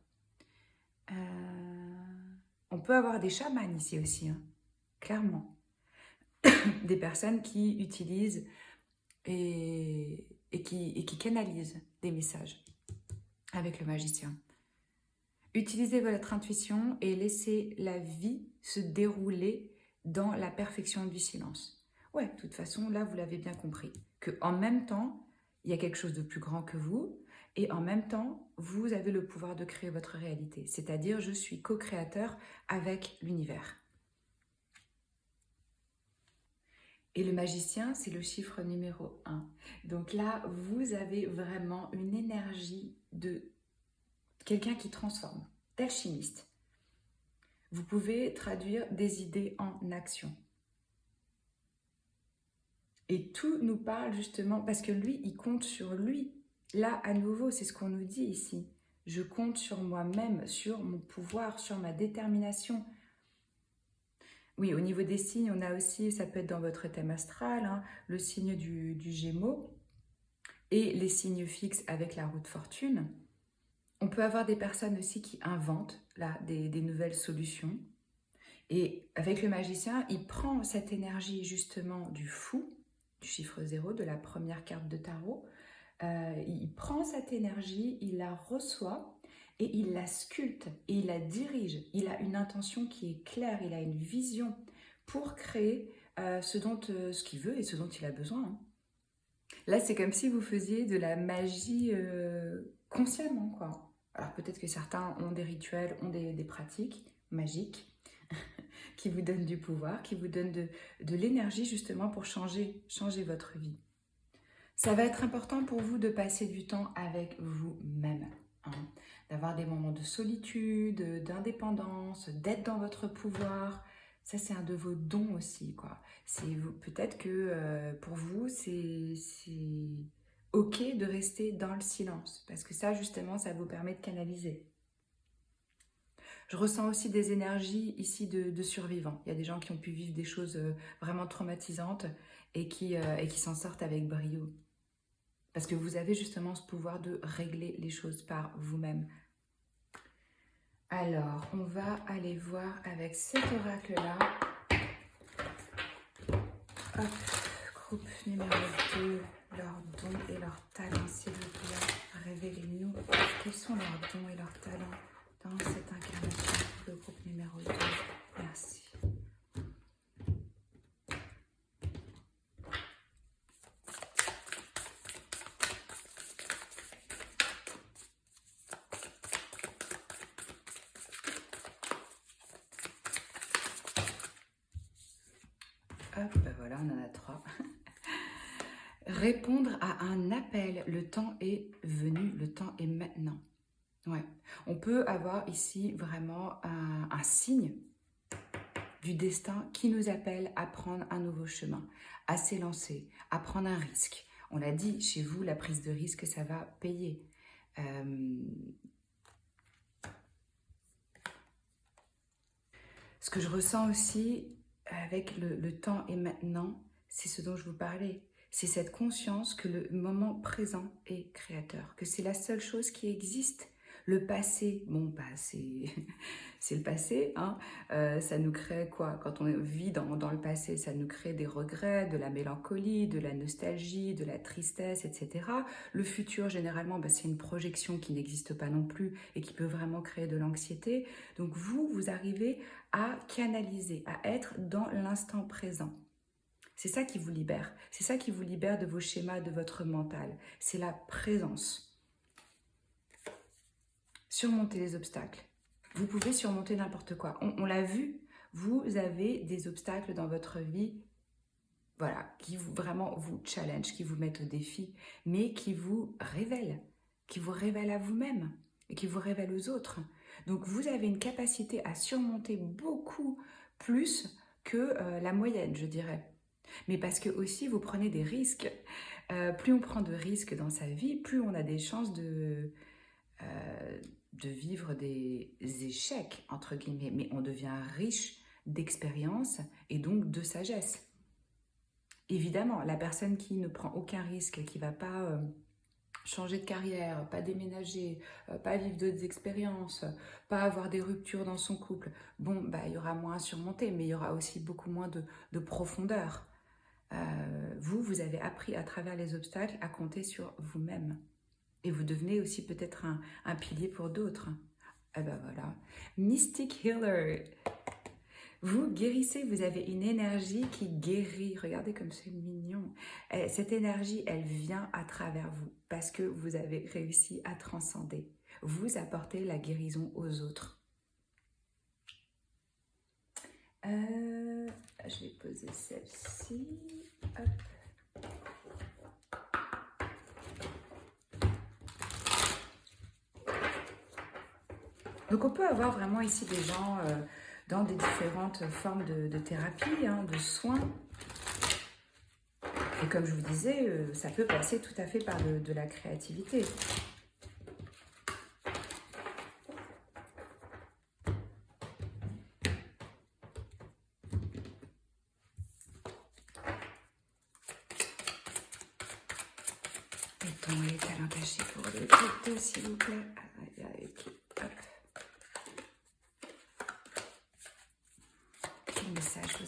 S1: On peut avoir des chamans ici aussi, hein, clairement. Des personnes qui utilisent et qui canalisent des messages avec le magicien. Utilisez votre intuition et laissez la vie se dérouler dans la perfection du silence. Ouais, de toute façon, là, vous l'avez bien compris. Qu'en même temps, il y a quelque chose de plus grand que vous et en même temps, vous avez le pouvoir de créer votre réalité. C'est-à-dire, je suis co-créateur avec l'univers. Et le magicien, c'est le chiffre numéro 1. Donc là, vous avez vraiment une énergie de quelqu'un qui transforme, d'alchimiste. Vous pouvez traduire des idées en action. Et tout nous parle justement, parce que lui, il compte sur lui. Là, à nouveau, c'est ce qu'on nous dit ici. Je compte sur moi-même, sur mon pouvoir, sur ma détermination. Oui, au niveau des signes, on a aussi, ça peut être dans votre thème astral, hein, le signe du Gémeaux et les signes fixes avec la roue de fortune. On peut avoir des personnes aussi qui inventent là, des nouvelles solutions. Et avec le magicien, il prend cette énergie justement du fou, du chiffre 0, de la première carte de tarot. Il prend cette énergie, il la reçoit et il la sculpte et il la dirige. Il a une intention qui est claire, il a une vision pour créer ce qu'il veut et ce dont il a besoin. Hein. Là, c'est comme si vous faisiez de la magie consciemment, quoi. Alors peut-être que certains ont des rituels, ont des pratiques magiques qui vous donnent du pouvoir, qui vous donnent de l'énergie justement pour changer votre vie. Ça va être important pour vous de passer du temps avec vous-même, hein, d'avoir des moments de solitude, d'indépendance, d'être dans votre pouvoir. Ça, c'est un de vos dons aussi, quoi. Peut-être que pour vous, c'est ok de rester dans le silence, parce que ça, justement, ça vous permet de canaliser. Je ressens aussi des énergies ici de survivants. Il y a des gens qui ont pu vivre des choses vraiment traumatisantes et qui s'en sortent avec brio. Parce que vous avez justement ce pouvoir de régler les choses par vous-même. Alors, on va aller voir avec cet oracle-là. Hop, groupe numéro 2, leurs dons et leurs talents, s'il vous plaît. Révélez-nous quels sont leurs dons et leurs talents dans cette incarnation, le groupe numéro 2. Merci. Hop, ben voilà, on en a 3. Répondre à un appel. Le temps est venu, le temps est maintenant. Ouais. On peut avoir ici vraiment un signe du destin qui nous appelle à prendre un nouveau chemin, à s'élancer, à prendre un risque. On l'a dit, chez vous, la prise de risque, ça va payer. Ce que je ressens aussi avec le temps et maintenant, c'est ce dont je vous parlais. C'est cette conscience que le moment présent est créateur, que c'est la seule chose qui existe. Le passé, bon, bah, c'est le passé, hein. Ça nous crée quoi? Quand on vit dans le passé, ça nous crée des regrets, de la mélancolie, de la nostalgie, de la tristesse, etc. Le futur, généralement, bah, c'est une projection qui n'existe pas non plus et qui peut vraiment créer de l'anxiété. Donc vous arrivez à canaliser, à être dans l'instant présent. C'est ça qui vous libère. C'est ça qui vous libère de vos schémas, de votre mental. C'est la présence. Surmonter les obstacles. Vous pouvez surmonter n'importe quoi. On l'a vu, vous avez des obstacles dans votre vie, voilà, qui vraiment vous challenge, qui vous mettent au défi, mais qui vous révèlent à vous-même et qui vous révèlent aux autres. Donc vous avez une capacité à surmonter beaucoup plus que la moyenne, je dirais. Mais parce que aussi vous prenez des risques. Plus on prend de risques dans sa vie, plus on a des chances de vivre des échecs, entre guillemets. Mais on devient riche d'expérience et donc de sagesse. Évidemment, la personne qui ne prend aucun risque, qui ne va pas changer de carrière, pas déménager, pas vivre d'autres expériences, pas avoir des ruptures dans son couple, bon, bah, il y aura moins à surmonter, mais il y aura aussi beaucoup moins de profondeur. Vous avez appris à travers les obstacles à compter sur vous-même. Et vous devenez aussi peut-être un pilier pour d'autres. Eh ben voilà. Mystic Healer. Vous guérissez, vous avez une énergie qui guérit. Regardez comme c'est mignon. Cette énergie, elle vient à travers vous parce que vous avez réussi à transcender. Vous apportez la guérison aux autres. Je vais poser celle-ci. Hop. Donc on peut avoir vraiment ici des gens dans des différentes formes de thérapie, hein, de soins. Et comme je vous disais, ça peut passer tout à fait par de la créativité. Les talents cachés pour le gâteau, s'il vous plaît.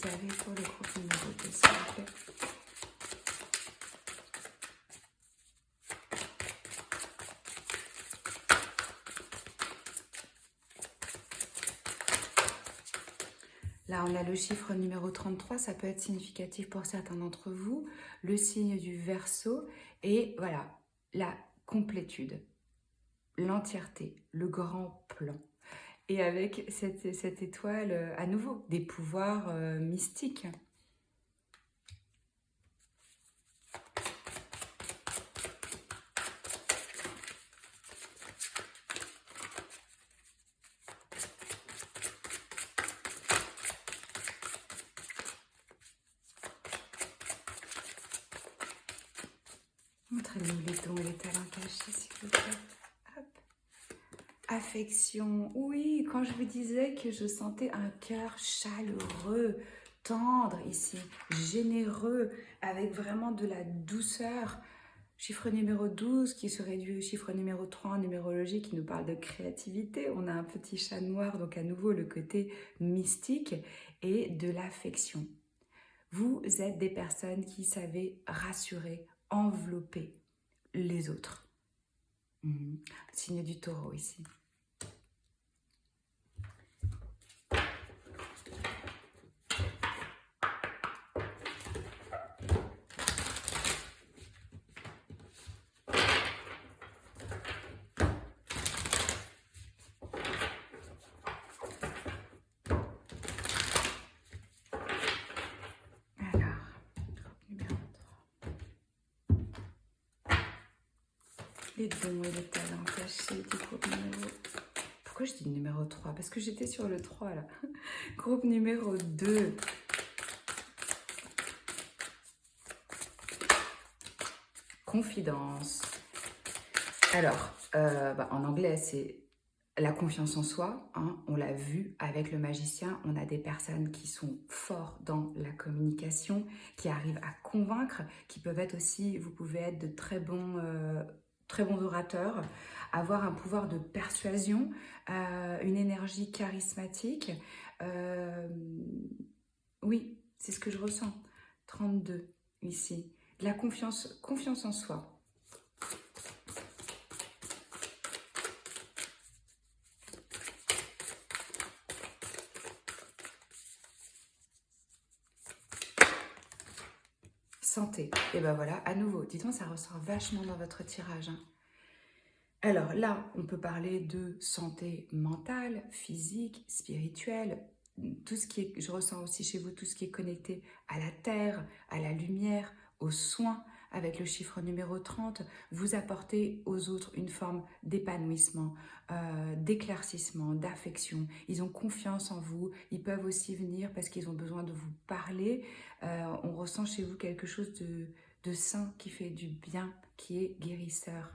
S1: avez pour le groupe numéro 2, s'il vous plaît? Là, on a le chiffre numéro 33, ça peut être significatif pour certains d'entre vous, le signe du Verseau, et voilà, la complétude, l'entièreté, le grand plan. Et avec cette étoile, à nouveau, des pouvoirs mystiques. Montrez-nous les dons et les talents cachés, s'il vous plaît. Hop. Affection. Oui, quand je vous disais que je sentais un cœur chaleureux, tendre ici, généreux, avec vraiment de la douceur. Chiffre numéro 12 qui se réduit au chiffre numéro 3 en numérologie qui nous parle de créativité. On a un petit chat noir, donc à nouveau le côté mystique et de l'affection. Vous êtes des personnes qui savez rassurer, envelopper les autres. Signe du taureau ici. Les dons et les talents cachés du groupe numéro... Pourquoi je dis numéro 3? Parce que j'étais sur le 3 là. Groupe numéro 2. Confidence. Alors, en anglais, c'est la confiance en soi. Hein, on l'a vu avec le magicien. On a des personnes qui sont fortes dans la communication, qui arrivent à convaincre, qui peuvent être aussi, vous pouvez être de très bons orateurs, avoir un pouvoir de persuasion, une énergie charismatique. Oui, c'est ce que je ressens. 32 ici. De la confiance en soi. Santé. Et ben voilà, à nouveau, dites-moi, ça ressort vachement dans votre tirage. Hein. Alors là, on peut parler de santé mentale, physique, spirituelle, tout ce qui est, je ressens aussi chez vous, tout ce qui est connecté à la terre, à la lumière, aux soins, avec le chiffre numéro 30, vous apportez aux autres une forme d'épanouissement, d'éclaircissement, d'affection. Ils ont confiance en vous, ils peuvent aussi venir parce qu'ils ont besoin de vous parler. On ressent chez vous quelque chose de sain qui fait du bien, qui est guérisseur.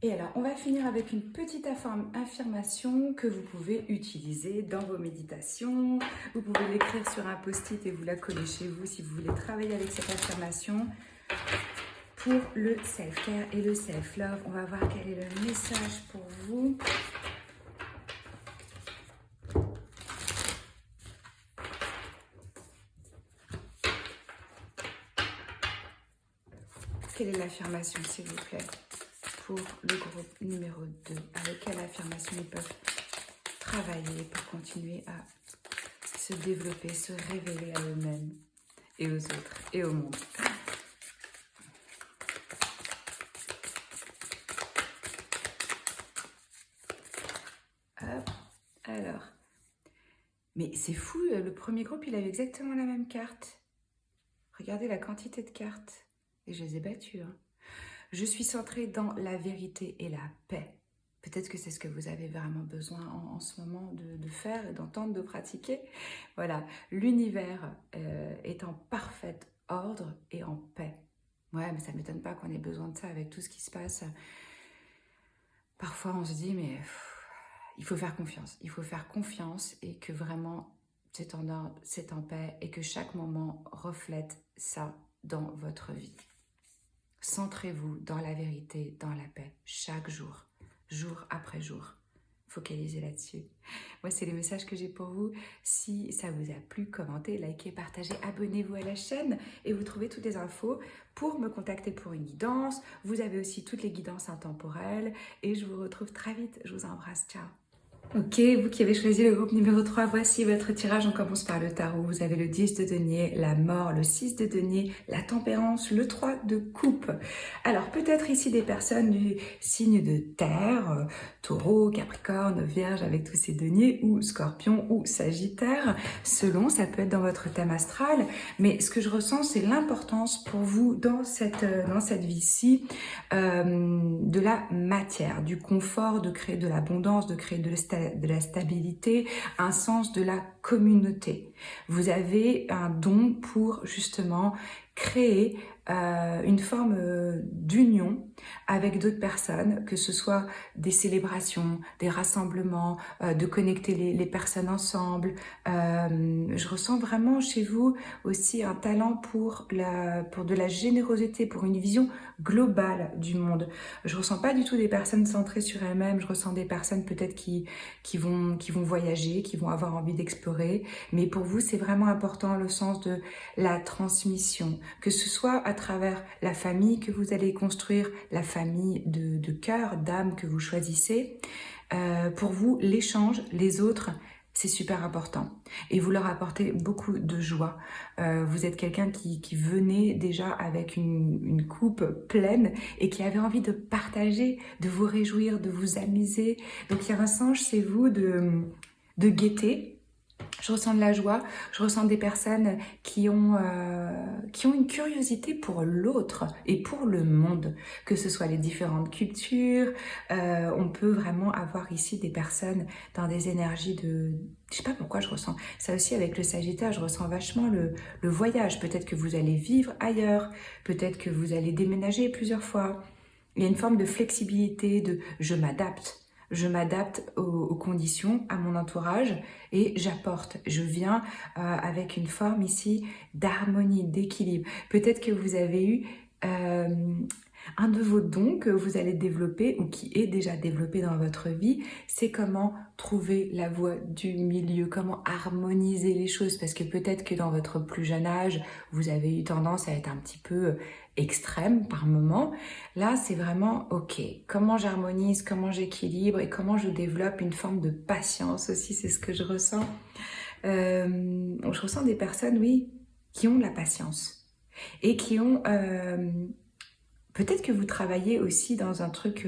S1: Et alors, on va finir avec une petite affirmation que vous pouvez utiliser dans vos méditations. Vous pouvez l'écrire sur un post-it et vous la coller chez vous si vous voulez travailler avec cette affirmation. Pour le self-care et le self-love, on va voir quel est le message pour vous. Quelle est l'affirmation, s'il vous plaît, pour le groupe numéro 2? Avec quelle affirmation ils peuvent travailler pour continuer à se développer, se révéler à eux-mêmes et aux autres et au monde? Hop, alors. Mais c'est fou, le premier groupe, il avait exactement la même carte. Regardez la quantité de cartes. Et je les ai battues. Hein. Je suis centrée dans la vérité et la paix. Peut-être que c'est ce que vous avez vraiment besoin en ce moment de faire et d'entendre, de pratiquer. Voilà, l'univers est en parfait ordre et en paix. Ouais, mais ça ne m'étonne pas qu'on ait besoin de ça avec tout ce qui se passe. Parfois, on se dit, mais il faut faire confiance. Il faut faire confiance et que vraiment, c'est en ordre, c'est en paix et que chaque moment reflète ça dans votre vie. Centrez-vous dans la vérité, dans la paix, chaque jour, jour après jour. Focalisez là-dessus. Moi, c'est les messages que j'ai pour vous. Si ça vous a plu, commentez, likez, partagez, abonnez-vous à la chaîne et vous trouvez toutes les infos pour me contacter pour une guidance. Vous avez aussi toutes les guidances intemporelles et je vous retrouve très vite. Je vous embrasse. Ciao. Ok, vous qui avez choisi le groupe numéro 3, voici votre tirage. On commence par le tarot. Vous avez le 10 de denier, la mort, le 6 de denier, la tempérance, le 3 de coupe. Alors, peut-être ici des personnes du signe de terre, taureau, capricorne, vierge avec tous ces deniers, ou scorpion ou sagittaire, selon, ça peut être dans votre thème astral. Mais ce que je ressens, c'est l'importance pour vous dans cette vie-ci de la matière, du confort, de créer de l'abondance, de créer de la stabilité, un sens de la communauté. Vous avez un don pour justement créer une forme d'union avec d'autres personnes, que ce soit des célébrations, des rassemblements, de connecter les personnes ensemble. Je ressens vraiment chez vous aussi un talent pour de la générosité, pour une vision globale du monde. Je ressens pas du tout des personnes centrées sur elles-mêmes, je ressens des personnes peut-être qui vont voyager, qui vont avoir envie d'explorer, mais pour vous c'est vraiment important le sens de la transmission, que ce soit à travers la famille que vous allez construire, la famille de cœur, d'âme que vous choisissez. Pour vous, l'échange, les autres, c'est super important. Et vous leur apportez beaucoup de joie. Vous êtes quelqu'un qui venait déjà avec une coupe pleine et qui avait envie de partager, de vous réjouir, de vous amuser. Donc il y a un sens chez vous de gaieté. Je ressens de la joie, je ressens des personnes qui ont une curiosité pour l'autre et pour le monde, que ce soit les différentes cultures. On peut vraiment avoir ici des personnes dans des énergies de... Je sais pas pourquoi je ressens ça aussi avec le Sagittaire, je ressens vachement le voyage. Peut-être que vous allez vivre ailleurs, peut-être que vous allez déménager plusieurs fois. Il y a une forme de flexibilité, de je m'adapte. Je m'adapte aux conditions, à mon entourage et j'apporte. Je viens avec une forme ici d'harmonie, d'équilibre. Peut-être que vous avez eu un de vos dons que vous allez développer ou qui est déjà développé dans votre vie, c'est comment trouver la voie du milieu, comment harmoniser les choses. Parce que peut-être que dans votre plus jeune âge, vous avez eu tendance à être un petit peu extrême par moment. Là, c'est vraiment, ok, comment j'harmonise, comment j'équilibre et comment je développe une forme de patience aussi, c'est ce que je ressens. Je ressens des personnes, oui, qui ont de la patience et qui ont... peut-être que vous travaillez aussi dans un truc,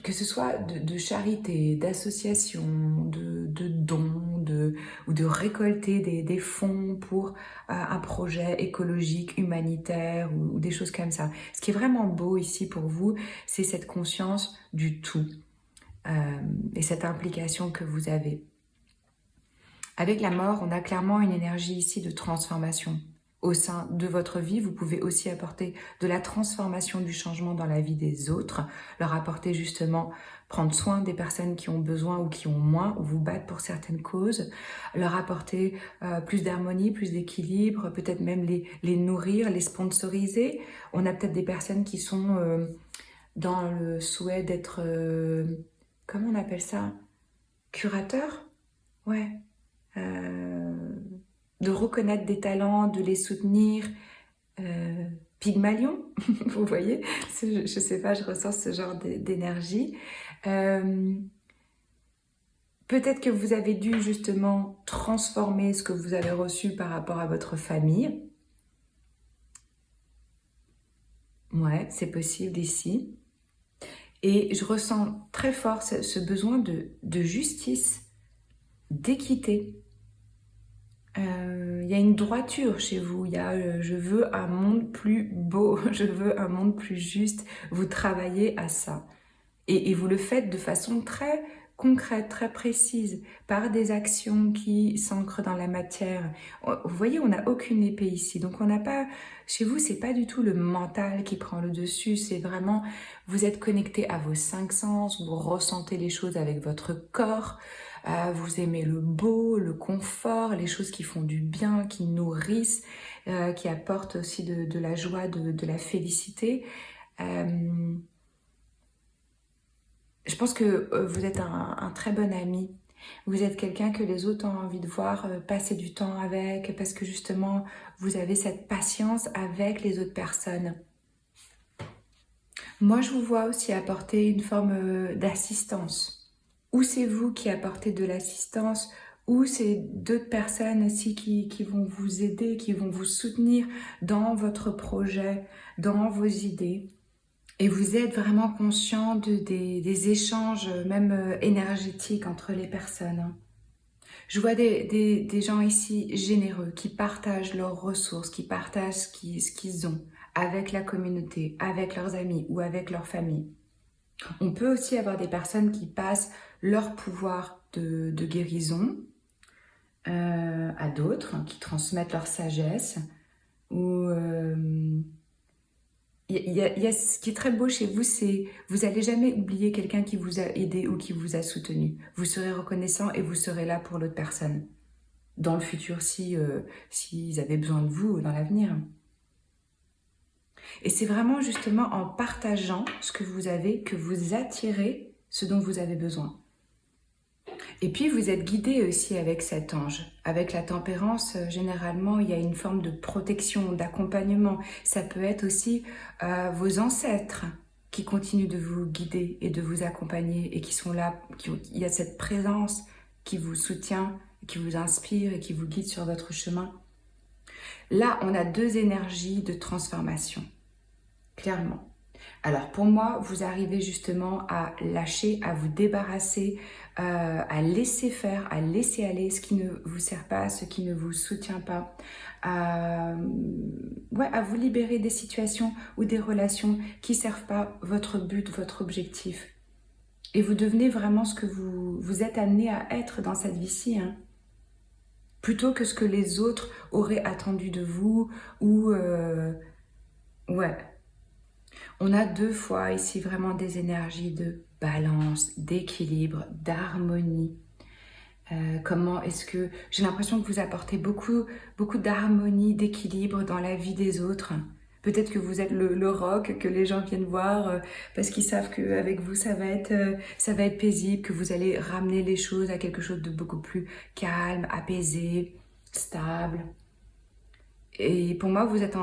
S1: que ce soit de charité, d'association, de dons, ou de récolter des fonds pour un projet écologique, humanitaire, ou des choses comme ça. Ce qui est vraiment beau ici pour vous, c'est cette conscience du tout et cette implication que vous avez. Avec la mort, on a clairement une énergie ici de transformation. Au sein de votre vie, vous pouvez aussi apporter de la transformation, du changement dans la vie des autres, leur apporter justement, prendre soin des personnes qui ont besoin ou qui ont moins, ou vous battre pour certaines causes, leur apporter plus d'harmonie, plus d'équilibre, peut-être même les nourrir, les sponsoriser. On a peut-être des personnes qui sont dans le souhait d'être, comment on appelle ça? Curateur? Ouais. De reconnaître des talents, de les soutenir. Pygmalion, vous voyez, je sais pas, je ressens ce genre d'énergie. Peut-être que vous avez dû justement transformer ce que vous avez reçu par rapport à votre famille. Ouais, c'est possible ici. Et je ressens très fort ce besoin de justice, d'équité. Il y a une droiture chez vous, il y a je veux un monde plus beau, je veux un monde plus juste, vous travaillez à ça. Et vous le faites de façon très concrètes, très précises, par des actions qui s'ancrent dans la matière. Vous voyez, on n'a aucune épée ici. Donc on n'a pas, chez vous, c'est pas du tout le mental qui prend le dessus, c'est vraiment, vous êtes connecté à vos 5 sens, vous ressentez les choses avec votre corps, vous aimez le beau, le confort, les choses qui font du bien, qui nourrissent, qui apportent aussi de la joie, de la félicité. Je pense que vous êtes un très bon ami. Vous êtes quelqu'un que les autres ont envie de voir passer du temps avec, parce que justement, vous avez cette patience avec les autres personnes. Moi, je vous vois aussi apporter une forme d'assistance. Ou c'est vous qui apportez de l'assistance, ou c'est d'autres personnes aussi qui vont vous aider, qui vont vous soutenir dans votre projet, dans vos idées. Et vous êtes vraiment conscient des échanges, même énergétiques, entre les personnes. Je vois des gens ici généreux, qui partagent leurs ressources, qui partagent ce qu'ils ont avec la communauté, avec leurs amis ou avec leur famille. On peut aussi avoir des personnes qui passent leur pouvoir de guérison à d'autres, qui transmettent leur sagesse, ou... Il y a ce qui est très beau chez vous, c'est vous n'allez jamais oublier quelqu'un qui vous a aidé ou qui vous a soutenu. Vous serez reconnaissant et vous serez là pour l'autre personne. Dans le futur, s'ils avaient besoin de vous dans l'avenir. Et c'est vraiment justement en partageant ce que vous avez que vous attirez ce dont vous avez besoin. Et puis vous êtes guidé aussi avec cet ange. Avec la tempérance, généralement, il y a une forme de protection, d'accompagnement. Ça peut être aussi vos ancêtres qui continuent de vous guider et de vous accompagner et qui sont là. Il y a cette présence qui vous soutient, qui vous inspire et qui vous guide sur votre chemin. Là, on a deux énergies de transformation, clairement. Alors pour moi, vous arrivez justement à lâcher, à vous débarrasser, à laisser faire, à laisser aller ce qui ne vous sert pas, ce qui ne vous soutient pas, à vous libérer des situations ou des relations qui ne servent pas votre but, votre objectif. Et vous devenez vraiment ce que vous êtes amené à être dans cette vie-ci, hein. Plutôt que ce que les autres auraient attendu de vous ou... On a deux fois ici vraiment des énergies de balance, d'équilibre, d'harmonie. Comment est-ce que... J'ai l'impression que vous apportez beaucoup d'harmonie, d'équilibre dans la vie des autres. Peut-être que vous êtes le rock que les gens viennent voir parce qu'ils savent qu'avec vous, ça va être paisible, que vous allez ramener les choses à quelque chose de beaucoup plus calme, apaisé, stable. Et pour moi, vous êtes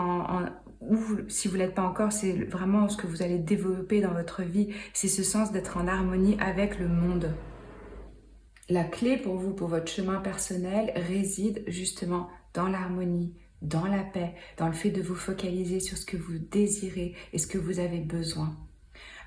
S1: ou si vous ne l'êtes pas encore, c'est vraiment ce que vous allez développer dans votre vie, c'est ce sens d'être en harmonie avec le monde. La clé pour vous, pour votre chemin personnel, réside justement dans l'harmonie, dans la paix, dans le fait de vous focaliser sur ce que vous désirez et ce que vous avez besoin.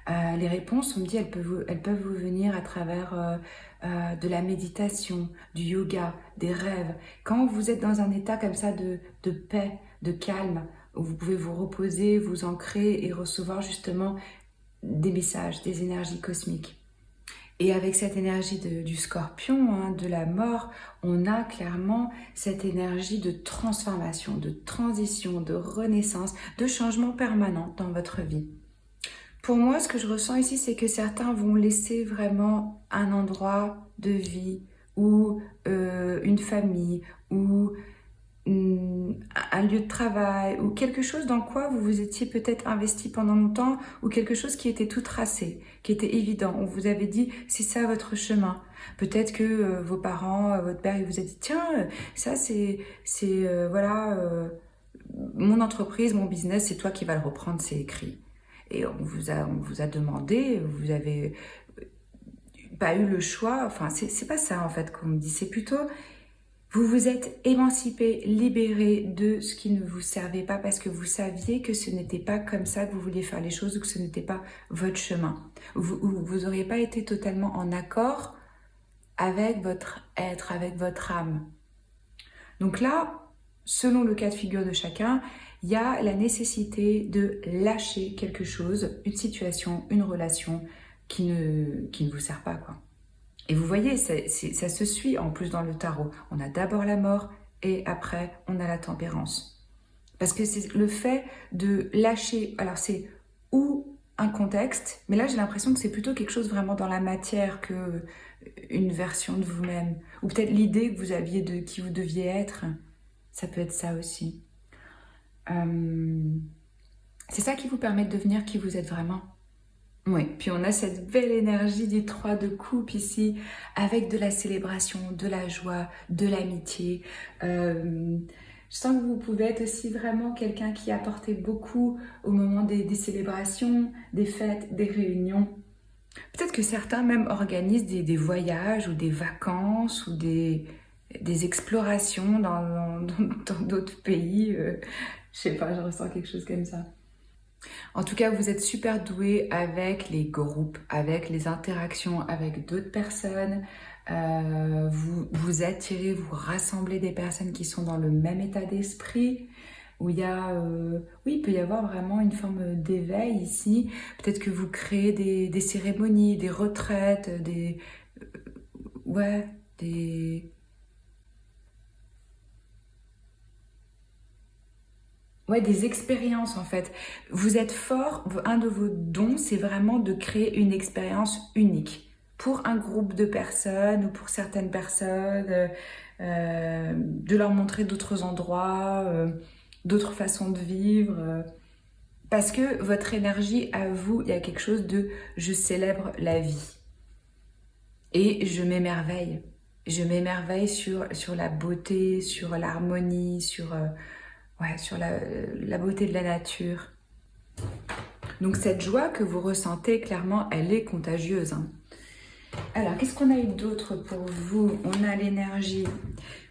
S1: Les réponses, on me dit, elles peuvent vous venir à travers de la méditation, du yoga, des rêves. Quand vous êtes dans un état comme ça de paix, de calme, où vous pouvez vous reposer, vous ancrer et recevoir justement des messages, des énergies cosmiques. Et avec cette énergie du scorpion, hein, de la mort, on a clairement cette énergie de transformation, de transition, de renaissance, de changement permanent dans votre vie. Pour moi, ce que je ressens ici, c'est que certains vont laisser vraiment un endroit de vie ou une famille ou un lieu de travail ou quelque chose dans quoi vous vous étiez peut-être investi pendant longtemps ou quelque chose qui était tout tracé, qui était évident. On vous avait dit, c'est ça votre chemin. Peut-être que vos parents, votre père, il vous a dit, tiens, ça c'est mon entreprise, mon business, c'est toi qui vas le reprendre, c'est écrit. Et on vous a demandé, vous avez pas eu le choix, enfin c'est pas ça en fait qu'on me dit, c'est plutôt vous vous êtes émancipé, libéré de ce qui ne vous servait pas parce que vous saviez que ce n'était pas comme ça que vous vouliez faire les choses ou que ce n'était pas votre chemin. Vous n'auriez pas été totalement en accord avec votre être, avec votre âme. Donc là, selon le cas de figure de chacun, il y a la nécessité de lâcher quelque chose, une situation, une relation qui ne vous sert pas, quoi. Et vous voyez, ça se suit en plus dans le tarot. On a d'abord la mort et après on a la tempérance. Parce que c'est le fait de lâcher, alors c'est ou un contexte, mais là j'ai l'impression que c'est plutôt quelque chose vraiment dans la matière que une version de vous-même. Ou peut-être l'idée que vous aviez de qui vous deviez être, ça peut être ça aussi. C'est ça qui vous permet de devenir qui vous êtes vraiment. Oui, puis on a cette belle énergie du 3 de coupe ici, avec de la célébration, de la joie, de l'amitié. Je sens que vous pouvez être aussi vraiment quelqu'un qui apportait beaucoup au moment des célébrations, des fêtes, des réunions. Peut-être que certains même organisent des voyages ou des vacances ou des explorations dans d'autres pays. Je sais pas, je ressens quelque chose comme ça. En tout cas, vous êtes super doué avec les groupes, avec les interactions avec d'autres personnes. Vous attirez, vous rassemblez des personnes qui sont dans le même état d'esprit, où il y a, oui, il peut y avoir vraiment une forme d'éveil ici. Peut-être que vous créez des cérémonies, des retraites, ouais, des expériences en fait. Vous êtes fort, un de vos dons, c'est vraiment de créer une expérience unique pour un groupe de personnes ou pour certaines personnes, de leur montrer d'autres endroits, d'autres façons de vivre. Parce que votre énergie à vous, il y a quelque chose de je célèbre la vie et je m'émerveille. Je m'émerveille sur la beauté, sur l'harmonie, sur la beauté de la nature. Donc cette joie que vous ressentez, clairement, elle est contagieuse. Hein. Alors, qu'est-ce qu'on a eu d'autre pour vous? On a l'énergie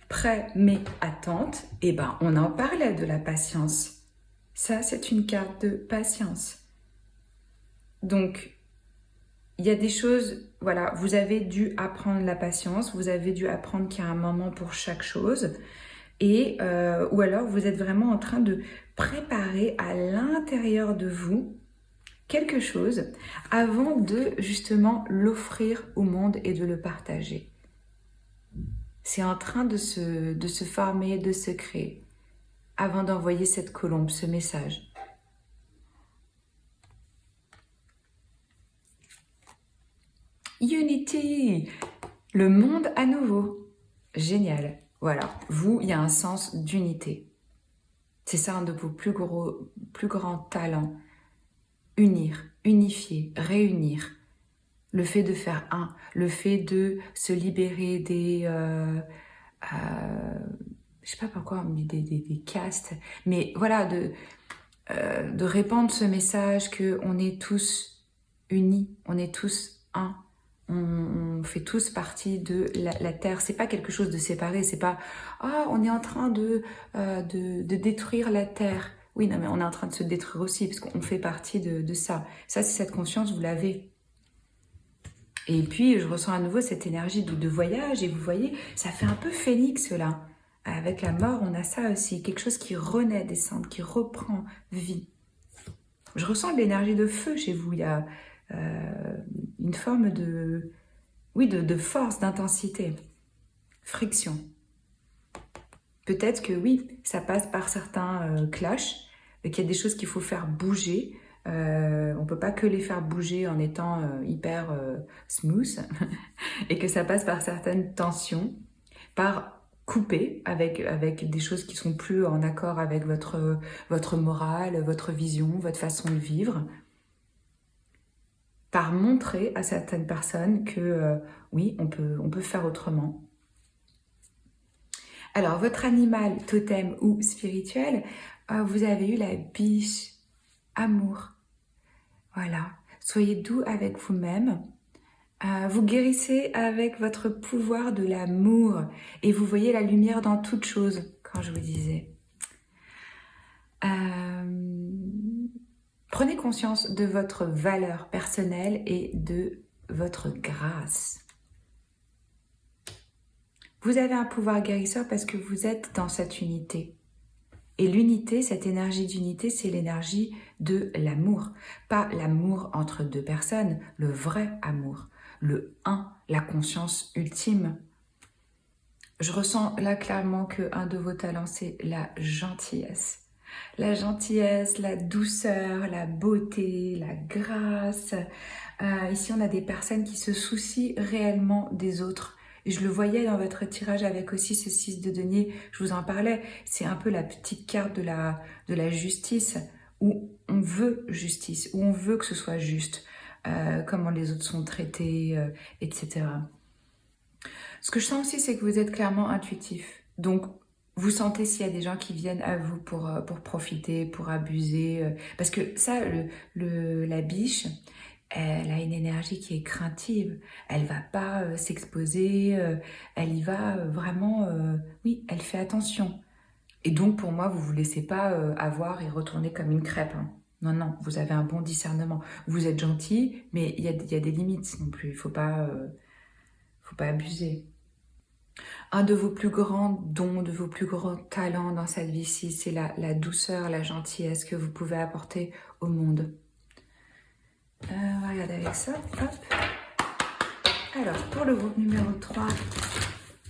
S1: prêt mais attente. Eh ben, on en parlait de la patience. Ça, c'est une carte de patience. Donc, il y a des choses, voilà, vous avez dû apprendre la patience, vous avez dû apprendre qu'il y a un moment pour chaque chose. Et, ou alors vous êtes vraiment en train de préparer à l'intérieur de vous quelque chose avant de justement l'offrir au monde et de le partager. C'est en train de se former, de se créer avant d'envoyer cette colombe, ce message. Unity, le monde à nouveau. Génial. Voilà, vous, il y a un sens d'unité. C'est ça un de vos plus grands talents. Unir, unifier, réunir. Le fait de faire un, le fait de se libérer des... je sais pas pourquoi, mais des castes. Mais voilà, de répandre ce message qu'on est tous unis, on est tous un. On fait tous partie de la Terre. C'est pas quelque chose de séparé. C'est pas on est en train de détruire la Terre. Oui, non, mais on est en train de se détruire aussi parce qu'on fait partie de ça. Ça, c'est cette conscience, vous l'avez. Et puis, je ressens à nouveau cette énergie de voyage. Et vous voyez, ça fait un peu phénix là. Avec la mort, on a ça aussi. Quelque chose qui renaît des cendres, qui reprend vie. Je ressens de l'énergie de feu chez vous. Il y a une forme de force, d'intensité, friction. Peut-être que oui, ça passe par certains clashs, qu'il y a des choses qu'il faut faire bouger. On ne peut pas que les faire bouger en étant hyper smooth et que ça passe par certaines tensions, par couper avec des choses qui sont plus en accord avec votre morale, votre vision, votre façon de vivre. Par montrer à certaines personnes que oui, on peut faire autrement. Alors, votre animal totem ou spirituel, vous avez eu la biche, amour. Voilà, soyez doux avec vous-même. Vous guérissez avec votre pouvoir de l'amour et vous voyez la lumière dans toute chose, quand je vous disais. Prenez conscience de votre valeur personnelle et de votre grâce. Vous avez un pouvoir guérisseur parce que vous êtes dans cette unité. Et l'unité, cette énergie d'unité, c'est l'énergie de l'amour. Pas l'amour entre deux personnes, le vrai amour. le 1, la conscience ultime. Je ressens là clairement qu'un de vos talents, c'est la gentillesse. La gentillesse, la douceur, la beauté, la grâce. Ici, on a des personnes qui se soucient réellement des autres. Et je le voyais dans votre tirage avec aussi ce 6 de denier, je vous en parlais. C'est un peu la petite carte de la justice, où on veut justice, où on veut que ce soit juste, comment les autres sont traités, etc. Ce que je sens aussi, c'est que vous êtes clairement intuitif. Donc, vous sentez s'il y a des gens qui viennent à vous pour profiter, pour abuser. Parce que ça, la biche, elle a une énergie qui est craintive. Elle va pas s'exposer. Elle y va vraiment... oui, elle fait attention. Et donc, pour moi, vous vous laissez pas avoir et retourner comme une crêpe, hein. Non, non, vous avez un bon discernement. Vous êtes gentil, mais il y a des limites non plus. Faut pas abuser. Un de vos plus grands dons, de vos plus grands talents dans cette vie-ci, c'est la douceur, la gentillesse que vous pouvez apporter au monde. On va regarder avec ça. Hop. Alors, pour le groupe numéro 3,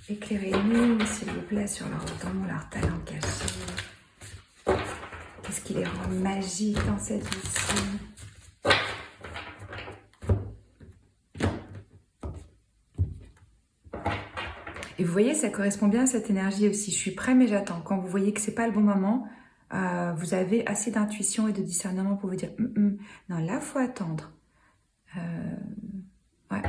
S1: éclairez-nous, s'il vous plaît, sur leurs dons, leurs talents cachés. Qu'est-ce qui les rend magiques dans cette vie-ci? Et vous voyez, ça correspond bien à cette énergie aussi. Je suis prêt, mais j'attends. Quand vous voyez que c'est pas le bon moment, vous avez assez d'intuition et de discernement pour vous dire non, là, faut attendre. Ouais.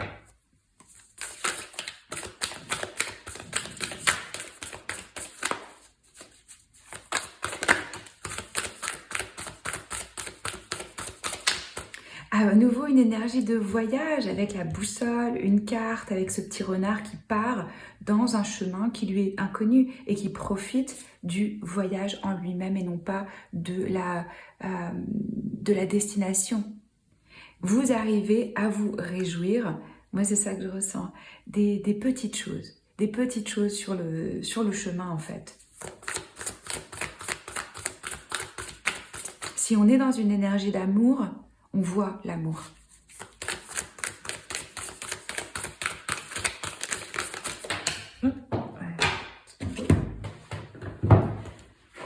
S1: À nouveau, une énergie de voyage avec la boussole, une carte, avec ce petit renard qui part dans un chemin qui lui est inconnu et qui profite du voyage en lui-même et non pas de la destination. Vous arrivez à vous réjouir, moi c'est ça que je ressens, des petites choses sur le chemin en fait. Si on est dans une énergie d'amour, on voit l'amour.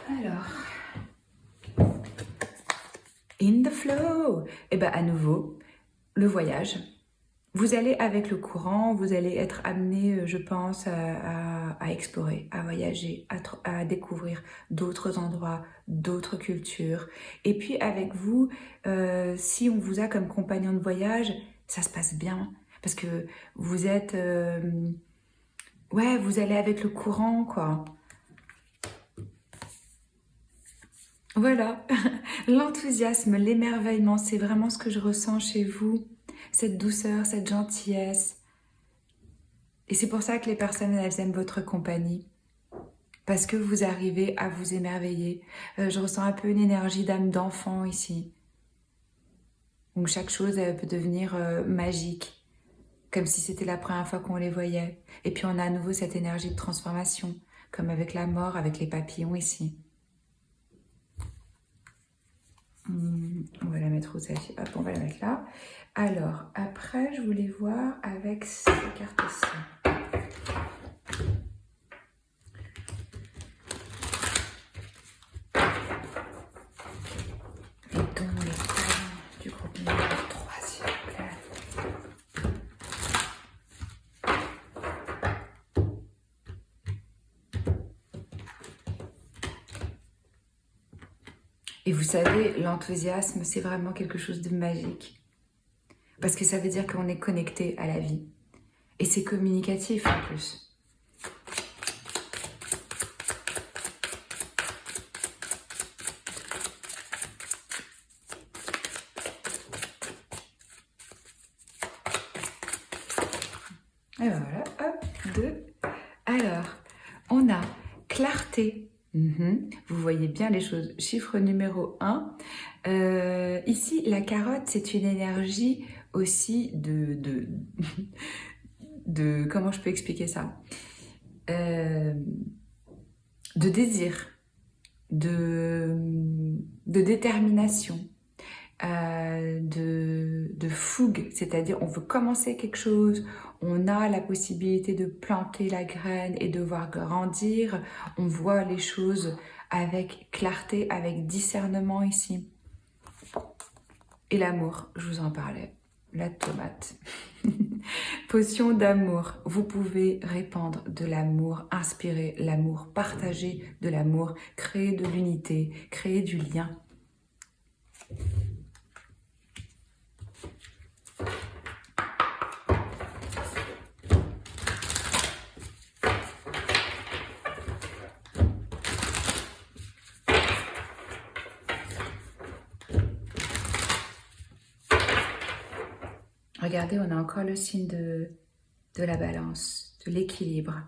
S1: Alors, in the flow. Et bien à nouveau, le voyage. Vous allez avec le courant, vous allez être amené, je pense, à explorer, à voyager, à découvrir d'autres endroits, d'autres cultures. Et puis avec vous, si on vous a comme compagnon de voyage, ça se passe bien. Parce que vous êtes... ouais, vous allez avec le courant, quoi. Voilà, l'enthousiasme, l'émerveillement, c'est vraiment ce que je ressens chez vous. Cette douceur, cette gentillesse. Et c'est pour ça que les personnes, elles aiment votre compagnie. Parce que vous arrivez à vous émerveiller. Je ressens un peu une énergie d'âme d'enfant ici. Donc chaque chose, elle peut devenir magique. Comme si c'était la première fois qu'on les voyait. Et puis on a à nouveau cette énergie de transformation. Comme avec la mort, avec les papillons ici. On va la mettre où celle-ci? Hop, on va la mettre là. Alors, après, je voulais voir avec ces cartes-ci. Les dons, les talents du groupe numéro 3, s'il vous plaît. Et vous savez, l'enthousiasme, c'est vraiment quelque chose de magique. Parce que ça veut dire qu'on est connecté à la vie. Et c'est communicatif en plus. Et voilà, hop, 2. Alors, on a clarté. Vous voyez bien les choses. Chiffre numéro 1. Ici, la carotte, c'est une énergie aussi de comment je peux expliquer ça, de désir, de détermination. de fougue, c'est-à-dire on veut commencer quelque chose, on a la possibilité de planter la graine et de voir grandir, on voit les choses avec clarté, avec discernement ici. Et l'amour, je vous en parlais, la tomate. Potion d'amour, vous pouvez répandre de l'amour, inspirer l'amour, partager de l'amour, créer de l'unité, créer du lien. Regardez, on a encore le signe de la balance, de l'équilibre.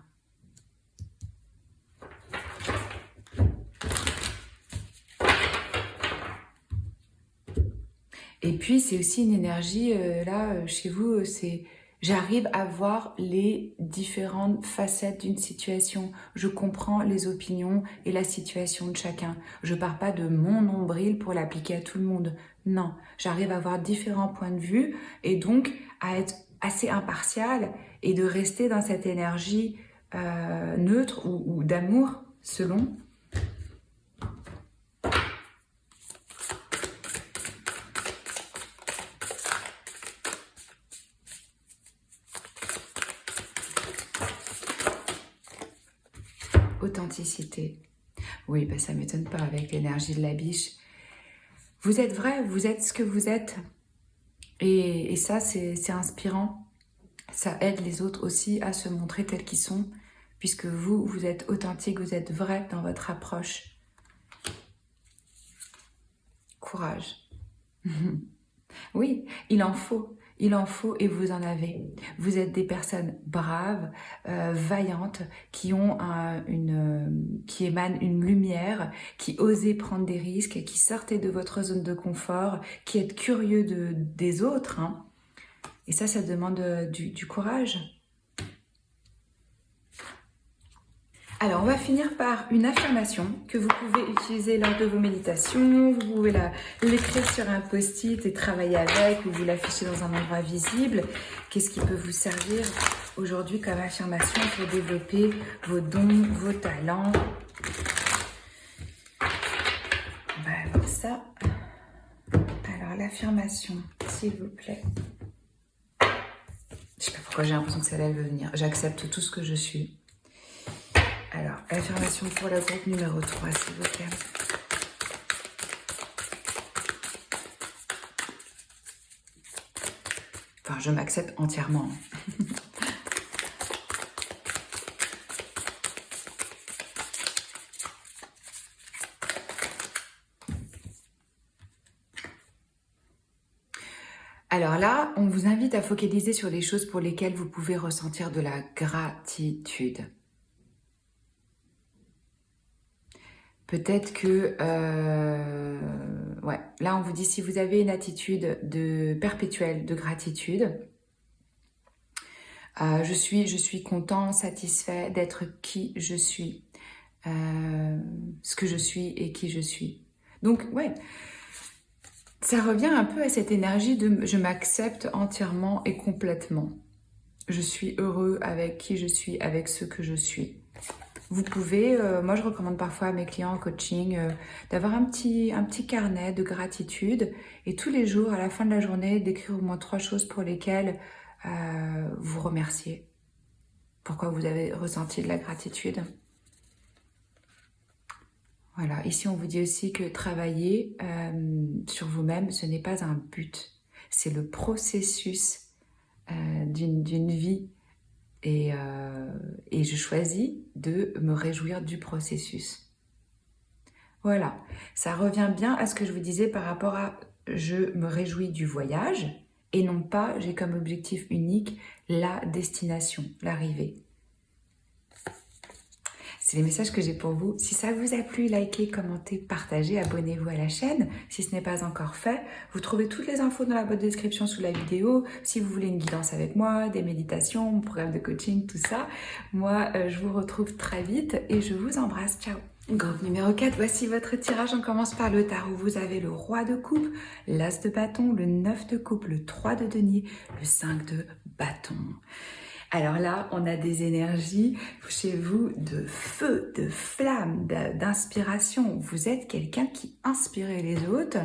S1: Et puis, c'est aussi une énergie, là, chez vous, c'est j'arrive à voir les différentes facettes d'une situation. Je comprends les opinions et la situation de chacun. Je pars pas de mon nombril pour l'appliquer à tout le monde. Non, j'arrive à voir différents points de vue et donc à être assez impartial et de rester dans cette énergie neutre ou d'amour, selon. Authenticité. Oui, bah ça ne m'étonne pas avec l'énergie de la biche. Vous êtes vrai, vous êtes ce que vous êtes. Et ça, c'est inspirant. Ça aide les autres aussi à se montrer tels qu'ils sont, puisque vous êtes authentique, vous êtes vrai dans votre approche. Courage. Oui, il en faut et vous en avez. Vous êtes des personnes braves, vaillantes, qui émanent une lumière, qui osent prendre des risques, qui sortent de votre zone de confort, qui êtes curieux des autres. Hein. Et ça demande du courage. Alors, on va finir par une affirmation que vous pouvez utiliser lors de vos méditations. Vous pouvez l'écrire sur un post-it et travailler avec ou vous l'afficher dans un endroit visible. Qu'est-ce qui peut vous servir aujourd'hui comme affirmation pour développer vos dons, vos talents? On va voir ça. Alors, l'affirmation, s'il vous plaît. Je sais pas pourquoi j'ai l'impression que celle-là, elle veut venir. J'accepte tout ce que je suis. Alors, affirmation pour le groupe numéro 3, s'il vous plaît. Enfin, je m'accepte entièrement. Alors là, on vous invite à focaliser sur les choses pour lesquelles vous pouvez ressentir de la gratitude. Peut-être que, là on vous dit si vous avez une attitude perpétuelle de gratitude, je suis content, satisfait d'être qui je suis, ce que je suis et qui je suis. Donc ouais, ça revient un peu à cette énergie de je m'accepte entièrement et complètement. Je suis heureux avec qui je suis, avec ce que je suis. Vous pouvez, moi je recommande parfois à mes clients en coaching d'avoir un petit carnet de gratitude et tous les jours, à la fin de la journée, d'écrire au moins 3 choses pour lesquelles vous remerciez. Pourquoi vous avez ressenti de la gratitude. Voilà, ici on vous dit aussi que travailler sur vous-même, ce n'est pas un but, c'est le processus d'une vie. Et je choisis de me réjouir du processus. Voilà, ça revient bien à ce que je vous disais par rapport à je me réjouis du voyage et non pas j'ai comme objectif unique la destination, l'arrivée. C'est les messages que j'ai pour vous. Si ça vous a plu, likez, commentez, partagez, abonnez-vous à la chaîne. Si ce n'est pas encore fait, vous trouvez toutes les infos dans la boîte de description sous la vidéo. Si vous voulez une guidance avec moi, des méditations, mon programme de coaching, tout ça. Moi, je vous retrouve très vite et je vous embrasse. Ciao! Groupe numéro 4, voici votre tirage. On commence par le tarot. Vous avez le roi de coupe, l'as de bâton, le 9 de coupe, le 3 de denier, le 5 de bâton. Alors là, on a des énergies chez vous de feu, de flamme, d'inspiration. Vous êtes quelqu'un qui inspire les autres.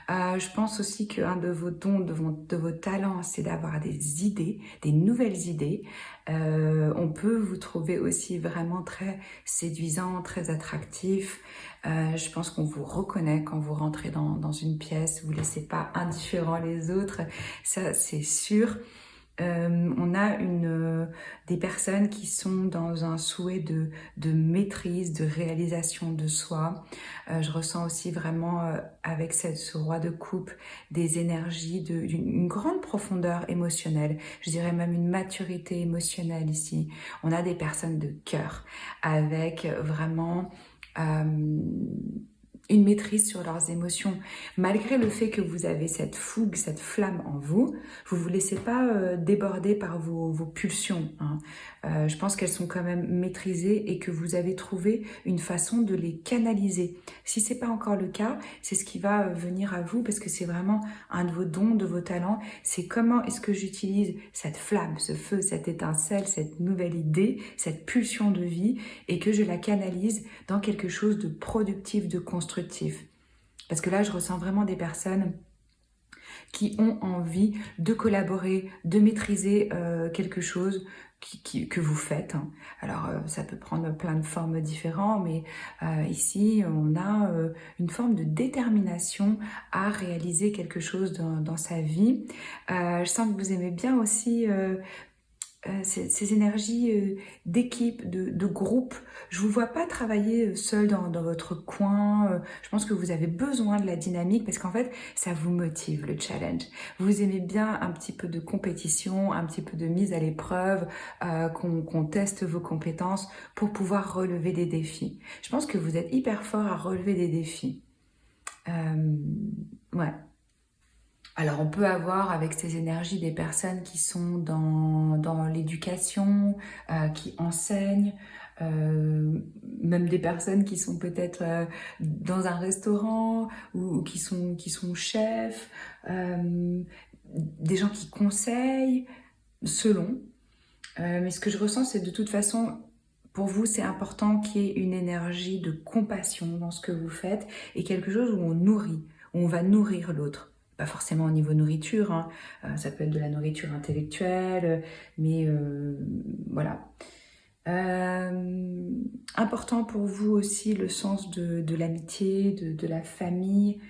S1: Je pense aussi qu'un de vos dons, de vos talents, c'est d'avoir des idées, des nouvelles idées. On peut vous trouver aussi vraiment très séduisant, très attractif. Je pense qu'on vous reconnaît quand vous rentrez dans une pièce. Vous ne laissez pas indifférents les autres, ça c'est sûr. On a des personnes qui sont dans un souhait de maîtrise, de réalisation de soi. Je ressens aussi vraiment avec ce roi de coupe des énergies d'une grande profondeur émotionnelle. Je dirais même une maturité émotionnelle ici. On a des personnes de cœur avec vraiment une maîtrise sur leurs émotions. Malgré le fait que vous avez cette fougue, cette flamme en vous, vous ne vous laissez pas déborder par vos pulsions, hein. Je pense qu'elles sont quand même maîtrisées et que vous avez trouvé une façon de les canaliser. Si ce n'est pas encore le cas, c'est ce qui va venir à vous parce que c'est vraiment un de vos dons, de vos talents. C'est comment est-ce que j'utilise cette flamme, ce feu, cette étincelle, cette nouvelle idée, cette pulsion de vie et que je la canalise dans quelque chose de productif, de constructif. Parce que là, je ressens vraiment des personnes qui ont envie de collaborer, de maîtriser quelque chose que vous faites. Alors, ça peut prendre plein de formes différentes, mais ici, on a une forme de détermination à réaliser quelque chose dans sa vie. Je sens que vous aimez bien aussi ces énergies d'équipe, de groupe. Je vous vois pas travailler seul dans votre coin. Je pense que vous avez besoin de la dynamique parce qu'en fait, ça vous motive, le challenge. Vous aimez bien un petit peu de compétition, un petit peu de mise à l'épreuve, qu'on teste vos compétences pour pouvoir relever des défis. Je pense que vous êtes hyper fort à relever des défis. Ouais. Alors, on peut avoir avec ces énergies des personnes qui sont dans l'éducation, qui enseignent, même des personnes qui sont peut-être dans un restaurant ou qui sont chefs, des gens qui conseillent, selon. Mais ce que je ressens, c'est de toute façon, pour vous, c'est important qu'il y ait une énergie de compassion dans ce que vous faites et quelque chose où on nourrit, où on va nourrir l'autre. Pas forcément au niveau nourriture, hein. Ça peut être de la nourriture intellectuelle, mais voilà. Important pour vous aussi le sens de l'amitié, de la famille.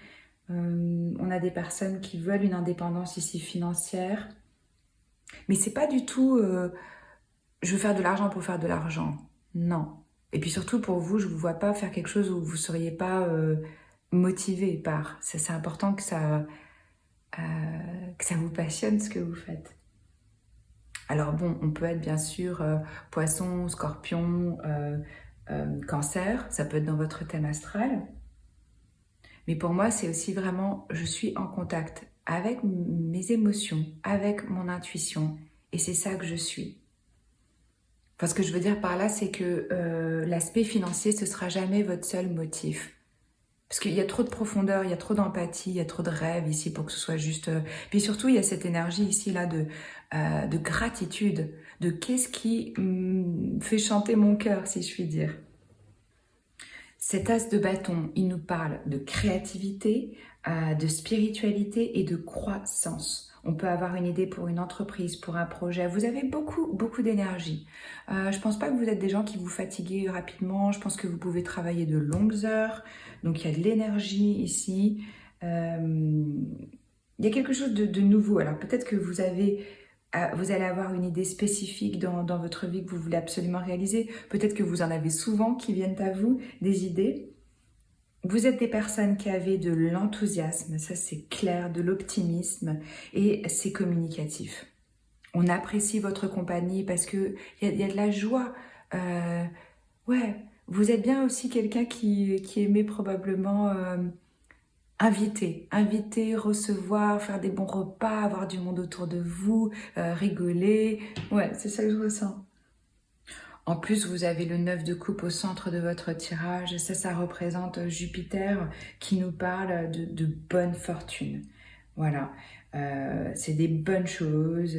S1: On a des personnes qui veulent une indépendance ici financière, mais c'est pas du tout je veux faire de l'argent pour faire de l'argent. Non. Et puis surtout pour vous, je ne vous vois pas faire quelque chose où vous ne seriez pas motivé par. C'est important que ça vous passionne ce que vous faites. Alors bon, on peut être bien sûr poisson, scorpion, cancer, ça peut être dans votre thème astral. Mais pour moi, c'est aussi vraiment, je suis en contact avec mes émotions, avec mon intuition. Et c'est ça que je suis. Enfin, ce que je veux dire par là, c'est que l'aspect financier, ce ne sera jamais votre seul motif. Parce qu'il y a trop de profondeur, il y a trop d'empathie, il y a trop de rêves ici pour que ce soit juste... Puis surtout, il y a cette énergie ici là de gratitude, de qu'est-ce qui fait chanter mon cœur, si je puis dire. Cet as de bâton, il nous parle de créativité, de spiritualité et de croissance. On peut avoir une idée pour une entreprise, pour un projet. Vous avez beaucoup d'énergie. Je ne pense pas que vous êtes des gens qui vous fatiguez rapidement. Je pense que vous pouvez travailler de longues heures. Donc, il y a de l'énergie ici. Il y a quelque chose de nouveau. Alors, peut-être que vous allez avoir une idée spécifique dans votre vie que vous voulez absolument réaliser. Peut-être que vous en avez souvent qui viennent à vous, des idées. Vous êtes des personnes qui avez de l'enthousiasme, ça c'est clair, de l'optimisme et c'est communicatif. On apprécie votre compagnie parce qu'il y a de la joie. Ouais, vous êtes bien aussi quelqu'un qui aimait probablement inviter, recevoir, faire des bons repas, avoir du monde autour de vous, rigoler. Ouais, c'est ça que je ressens. En plus, vous avez le 9 de coupe au centre de votre tirage. Ça représente Jupiter qui nous parle de bonne fortune. Voilà, c'est des bonnes choses,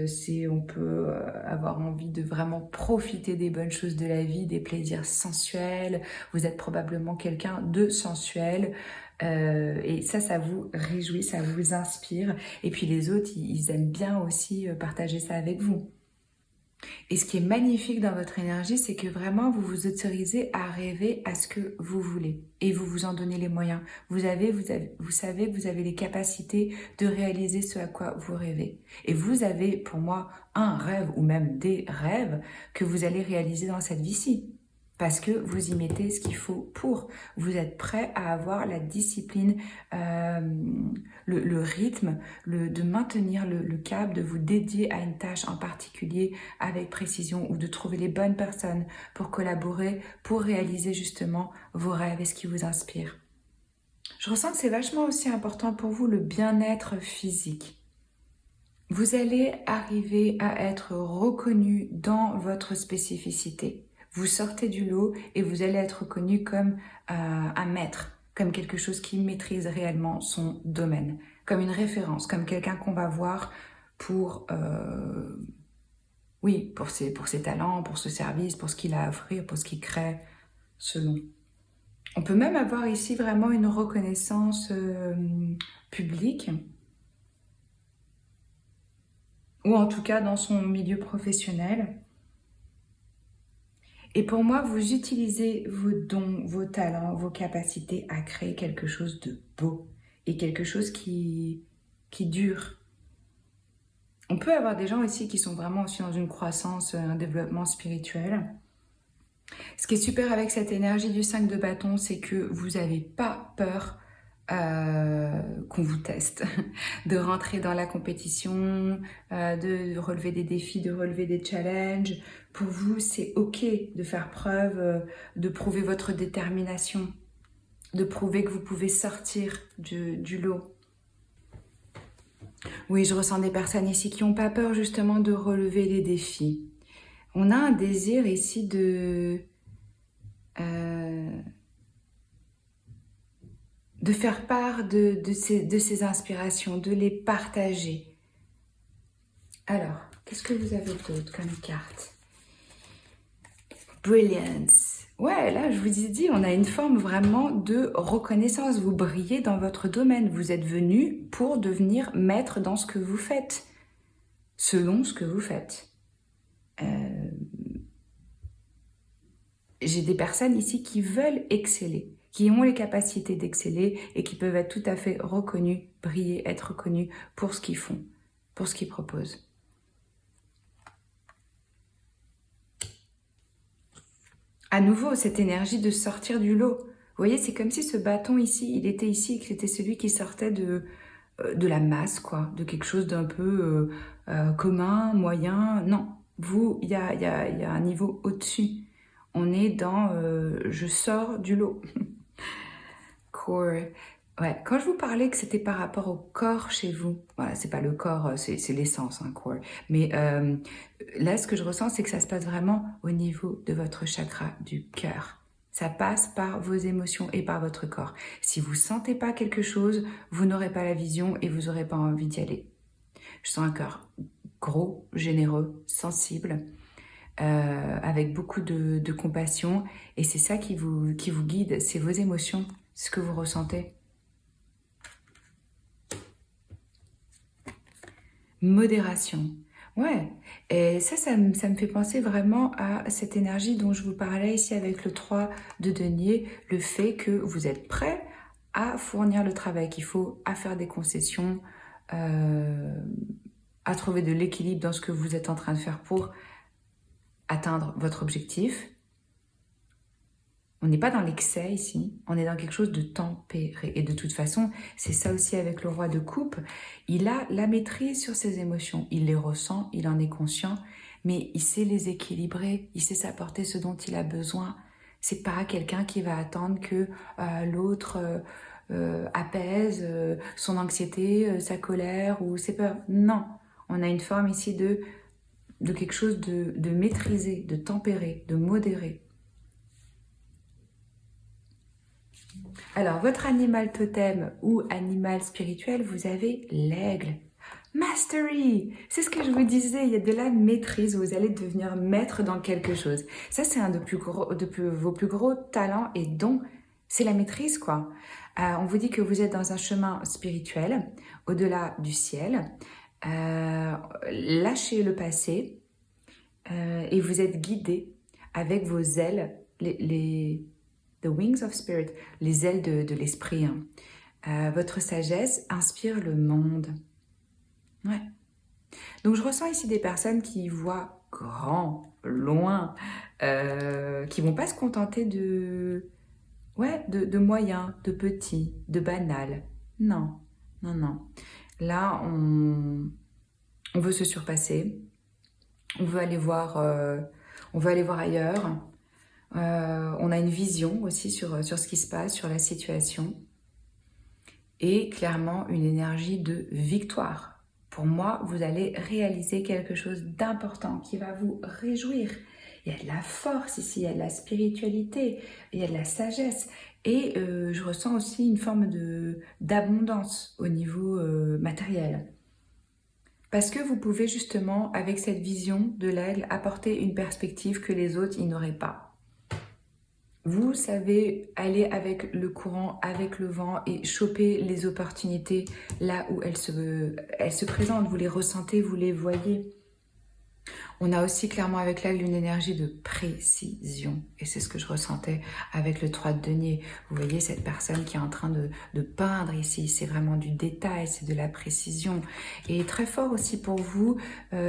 S1: on peut avoir envie de vraiment profiter des bonnes choses de la vie, des plaisirs sensuels. Vous êtes probablement quelqu'un de sensuel. Et ça vous réjouit, ça vous inspire. Et puis les autres, ils aiment bien aussi partager ça avec vous. Et ce qui est magnifique dans votre énergie, c'est que vraiment vous vous autorisez à rêver à ce que vous voulez et vous vous en donnez les moyens. Vous savez que vous avez les capacités de réaliser ce à quoi vous rêvez. Et vous avez pour moi un rêve ou même des rêves que vous allez réaliser dans cette vie-ci. Parce que vous y mettez ce qu'il faut pour. Vous êtes prêt à avoir la discipline, le rythme, de maintenir le cap, de vous dédier à une tâche en particulier avec précision ou de trouver les bonnes personnes pour collaborer, pour réaliser justement vos rêves et ce qui vous inspire. Je ressens que c'est vachement aussi important pour vous le bien-être physique. Vous allez arriver à être reconnu dans votre spécificité. Vous sortez du lot et vous allez être reconnu comme un maître, comme quelque chose qui maîtrise réellement son domaine, comme une référence, comme quelqu'un qu'on va voir pour ses talents, pour ce service, pour ce qu'il a à offrir, pour ce qu'il crée, selon. On peut même avoir ici vraiment une reconnaissance publique, ou en tout cas dans son milieu professionnel. Et pour moi, vous utilisez vos dons, vos talents, vos capacités à créer quelque chose de beau et quelque chose qui dure. On peut avoir des gens ici qui sont vraiment aussi dans une croissance, un développement spirituel. Ce qui est super avec cette énergie du 5 de bâton, c'est que vous n'avez pas peur qu'on vous teste, de rentrer dans la compétition, de relever des défis, de relever des challenges. Pour vous, c'est ok de faire preuve, de prouver votre détermination, de prouver que vous pouvez sortir du lot. Oui, je ressens des personnes ici qui n'ont pas peur justement de relever les défis. On a un désir ici de faire part de ces inspirations, de les partager. Alors, qu'est-ce que vous avez d'autre comme carte? Brilliance. Ouais, là, je vous ai dit, on a une forme vraiment de reconnaissance. Vous brillez dans votre domaine. Vous êtes venu pour devenir maître dans ce que vous faites, selon ce que vous faites. J'ai des personnes ici qui veulent exceller, qui ont les capacités d'exceller et qui peuvent être tout à fait reconnus, briller, être reconnus pour ce qu'ils font, pour ce qu'ils proposent. À nouveau, cette énergie de sortir du lot. Vous voyez, c'est comme si ce bâton ici, il était ici et que c'était celui qui sortait de la masse, quoi, de quelque chose d'un peu commun, moyen. Non, vous, il y a un niveau au-dessus. On est dans je sors du lot. Core. Ouais, quand je vous parlais que c'était par rapport au corps chez vous, voilà, c'est pas le corps, c'est l'essence, hein, core. Mais là, ce que je ressens, c'est que ça se passe vraiment au niveau de votre chakra du cœur. Ça passe par vos émotions et par votre corps. Si vous sentez pas quelque chose, vous n'aurez pas la vision et vous n'aurez pas envie d'y aller. Je sens un cœur gros, généreux, sensible, avec beaucoup de compassion. Et c'est ça qui vous guide, c'est vos émotions, ce que vous ressentez. Modération. Ouais, et ça me fait penser vraiment à cette énergie dont je vous parlais ici avec le 3 de denier, le fait que vous êtes prêt à fournir le travail qu'il faut, à faire des concessions, à trouver de l'équilibre dans ce que vous êtes en train de faire pour atteindre votre objectif. On n'est pas dans l'excès ici, on est dans quelque chose de tempéré. Et de toute façon, c'est ça aussi avec le roi de coupe. Il a la maîtrise sur ses émotions, il les ressent, il en est conscient, mais il sait les équilibrer, il sait s'apporter ce dont il a besoin. C'est pas quelqu'un qui va attendre que l'autre apaise son anxiété, sa colère ou ses peurs. Non, on a une forme ici de de quelque chose de maîtrisé, de tempéré, de modéré. Alors, votre animal totem ou animal spirituel, vous avez l'aigle. Mastery, c'est ce que je vous disais, il y a de la maîtrise, vous allez devenir maître dans quelque chose. Ça, c'est un de vos plus gros talents et dons, c'est la maîtrise, quoi. On vous dit que vous êtes dans un chemin spirituel, au-delà du ciel. Lâchez le passé et vous êtes guidé avec vos ailes, the wings of spirit, les ailes de l'esprit. Hein. Votre sagesse inspire le monde. Ouais. Donc je ressens ici des personnes qui voient grand, loin, qui vont pas se contenter de moyens, de petits, de banal. Non, non, non. Là, on veut se surpasser. On veut aller voir ailleurs. On a une vision aussi sur ce qui se passe, sur la situation. Et clairement, une énergie de victoire. Pour moi, vous allez réaliser quelque chose d'important qui va vous réjouir. Il y a de la force ici, il y a de la spiritualité, il y a de la sagesse. Et je ressens aussi une forme d'abondance au niveau matériel. Parce que vous pouvez justement, avec cette vision de l'aigle, apporter une perspective que les autres, ils n'auraient pas. Vous savez aller avec le courant, avec le vent et choper les opportunités là où elles se présentent. Vous les ressentez, vous les voyez. On a aussi clairement avec l'aigle une énergie de précision. Et c'est ce que je ressentais avec le 3 de denier. Vous voyez cette personne qui est en train de peindre ici. C'est vraiment du détail, c'est de la précision. Et très fort aussi pour vous,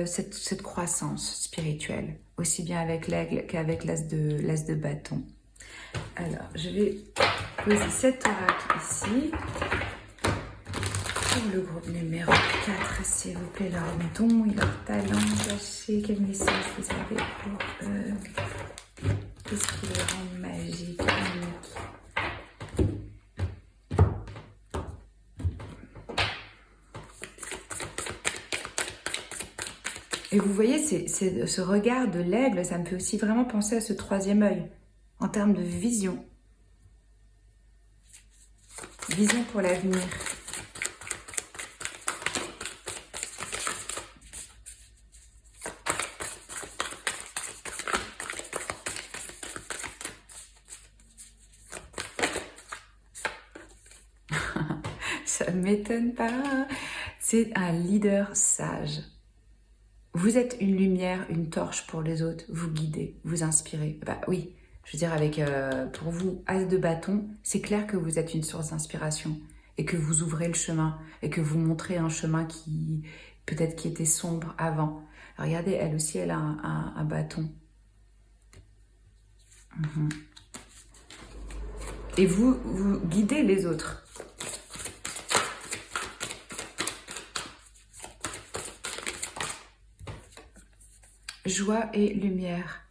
S1: cette croissance spirituelle. Aussi bien avec l'aigle qu'avec l'as de bâton. Alors, je vais poser cet oracle ici. Pour le groupe numéro 4, s'il vous plaît, leurs dons et leurs talents cachés. Quel message vous avez pour eux? Qu'est-ce qui les rend magiques, uniques? Et vous voyez, ce regard de l'aigle, ça me fait aussi vraiment penser à ce troisième œil, en termes de vision. Vision pour l'avenir. Ça m'étonne pas. C'est un leader sage. Vous êtes une lumière, une torche pour les autres. Vous guidez, vous inspirez. Bah oui, je veux dire avec, pour vous, as de bâton, c'est clair que vous êtes une source d'inspiration et que vous ouvrez le chemin et que vous montrez un chemin qui peut-être qui était sombre avant. Alors, regardez, elle aussi, elle a un bâton. Et vous guidez les autres. Joie et lumière.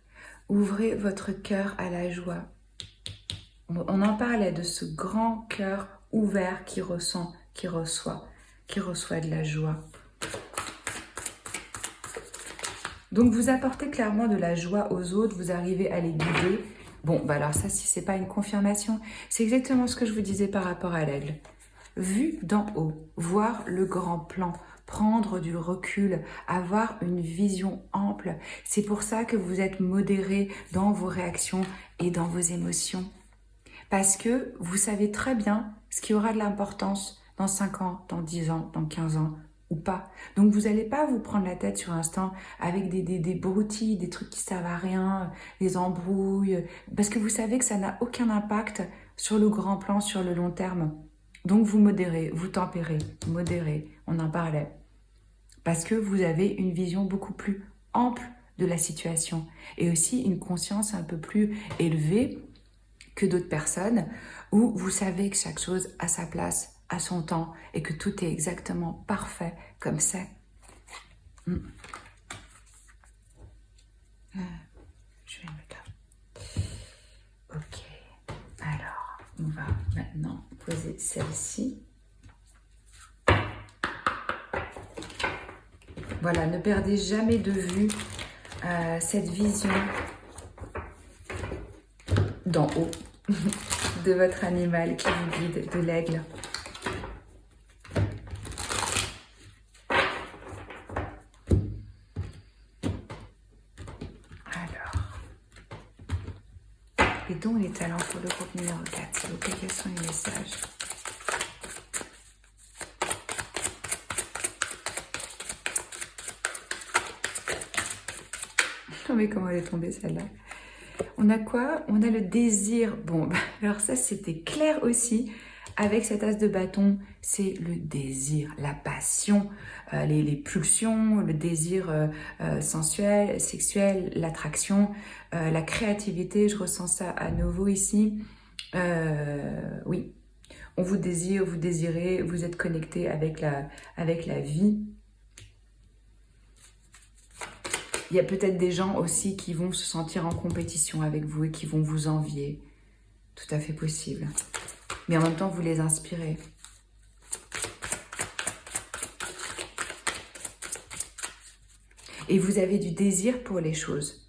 S1: Ouvrez votre cœur à la joie. On en parlait de ce grand cœur ouvert qui ressent, qui reçoit de la joie. Donc vous apportez clairement de la joie aux autres, vous arrivez à les guider. Bon, bah alors ça, si c'est pas une confirmation, c'est exactement ce que je vous disais par rapport à l'aigle. Vu d'en haut, voir le grand plan, prendre du recul, avoir une vision ample. C'est pour ça que vous êtes modéré dans vos réactions et dans vos émotions. Parce que vous savez très bien ce qui aura de l'importance dans 5 ans, dans 10 ans, dans 15 ans ou pas. Donc vous n'allez pas vous prendre la tête sur l'instant avec des broutilles, des trucs qui servent à rien, des embrouilles, parce que vous savez que ça n'a aucun impact sur le grand plan, sur le long terme. Donc vous modérez, vous tempérez, modérez, on en parlait. Parce que vous avez une vision beaucoup plus ample de la situation et aussi une conscience un peu plus élevée que d'autres personnes où vous savez que chaque chose a sa place, a son temps et que tout est exactement parfait comme c'est. Je vais le mettre là. Ok, alors on va maintenant poser celle-ci. Voilà, ne perdez jamais de vue cette vision d'en haut de votre animal qui vous guide, de l'aigle. Alors, les dons et les talents pour le groupe numéro 4, s'il vous plaît, quels sont les messages? Oh mais comment elle est tombée celle-là? On a quoi? On a le désir. Bon, alors ça c'était clair aussi avec cet as de bâton. C'est le désir, la passion, les pulsions, le désir sensuel, sexuel, l'attraction, la créativité. Je ressens ça à nouveau ici. Oui, on vous désire, vous désirez, vous êtes connecté avec la vie. Il y a peut-être des gens aussi qui vont se sentir en compétition avec vous et qui vont vous envier. Tout à fait possible. Mais en même temps, vous les inspirez. Et vous avez du désir pour les choses.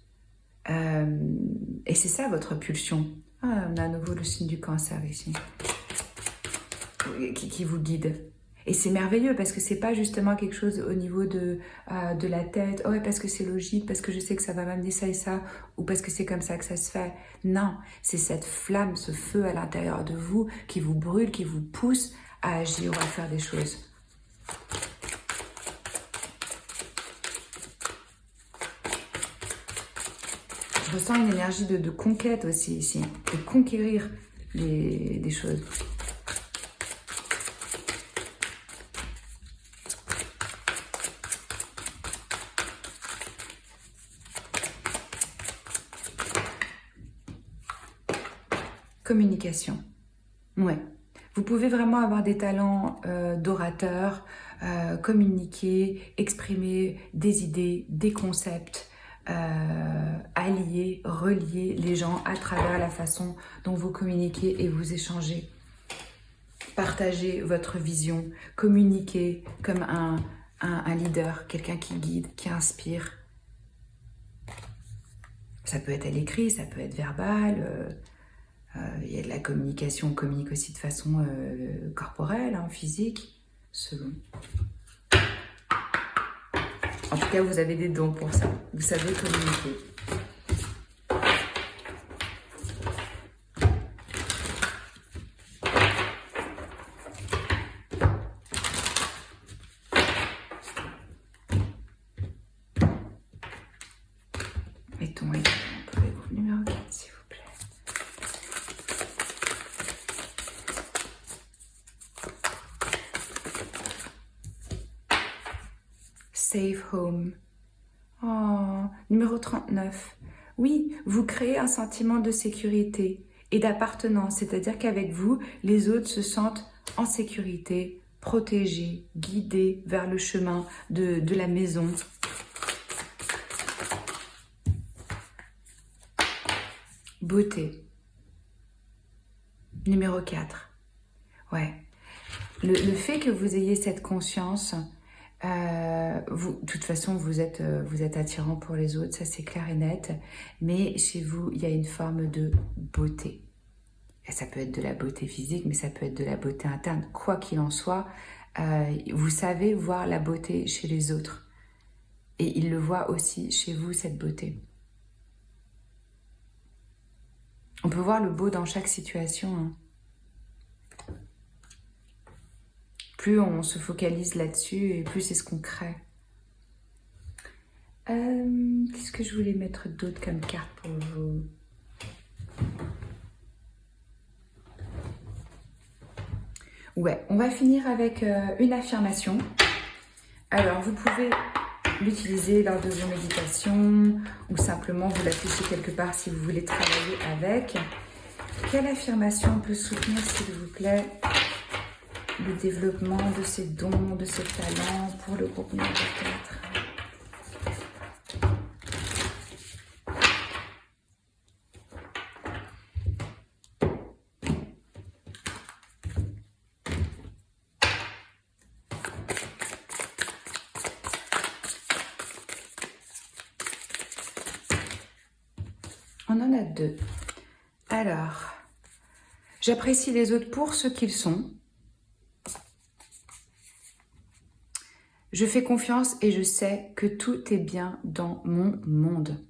S1: Et c'est ça votre pulsion. Ah, on a à nouveau le signe du cancer ici. Qui vous guide. Et c'est merveilleux parce que c'est pas justement quelque chose au niveau de la tête, oh ouais, parce que c'est logique, parce que je sais que ça va m'amener ça et ça, ou parce que c'est comme ça que ça se fait. Non, c'est cette flamme, ce feu à l'intérieur de vous qui vous brûle, qui vous pousse à agir ou à faire des choses. Je ressens une énergie de conquête aussi ici, de conquérir des choses. Communication. Ouais. Vous pouvez vraiment avoir des talents d'orateur, communiquer, exprimer des idées, des concepts, allier, relier les gens à travers la façon dont vous communiquez et vous échangez. Partagez votre vision, communiquez comme un leader, quelqu'un qui guide, qui inspire. Ça peut être à l'écrit, ça peut être verbal. Il y a de la communication, on communique aussi de façon corporelle, hein, physique, selon. En tout cas, vous avez des dons pour ça. Vous savez communiquer. Mettons également pour le groupe numéro 4, s'il vous plaît. Safe home. Oh, numéro 39. Oui, vous créez un sentiment de sécurité et d'appartenance, c'est-à-dire qu'avec vous, les autres se sentent en sécurité, protégés, guidés vers le chemin de la maison. Beauté. Numéro 4. Ouais. Le fait que vous ayez cette conscience, de toute façon, vous êtes attirant pour les autres, ça c'est clair et net. Mais chez vous, il y a une forme de beauté. Et ça peut être de la beauté physique, mais ça peut être de la beauté interne. Quoi qu'il en soit, vous savez voir la beauté chez les autres. Et ils le voient aussi chez vous, cette beauté. On peut voir le beau dans chaque situation, hein. Plus on se focalise là-dessus et plus c'est ce qu'on crée. Qu'est-ce que je voulais mettre d'autre comme carte pour vous? Ouais, on va finir avec une affirmation. Alors, vous pouvez l'utiliser lors de vos méditations ou simplement vous l'affichez quelque part si vous voulez travailler avec. Quelle affirmation peut soutenir, s'il vous plaît, le développement de ces dons, de ces talents pour le groupe numéro 4? On en a deux. Alors, j'apprécie les autres pour ce qu'ils sont. Je fais confiance et je sais que tout est bien dans mon monde.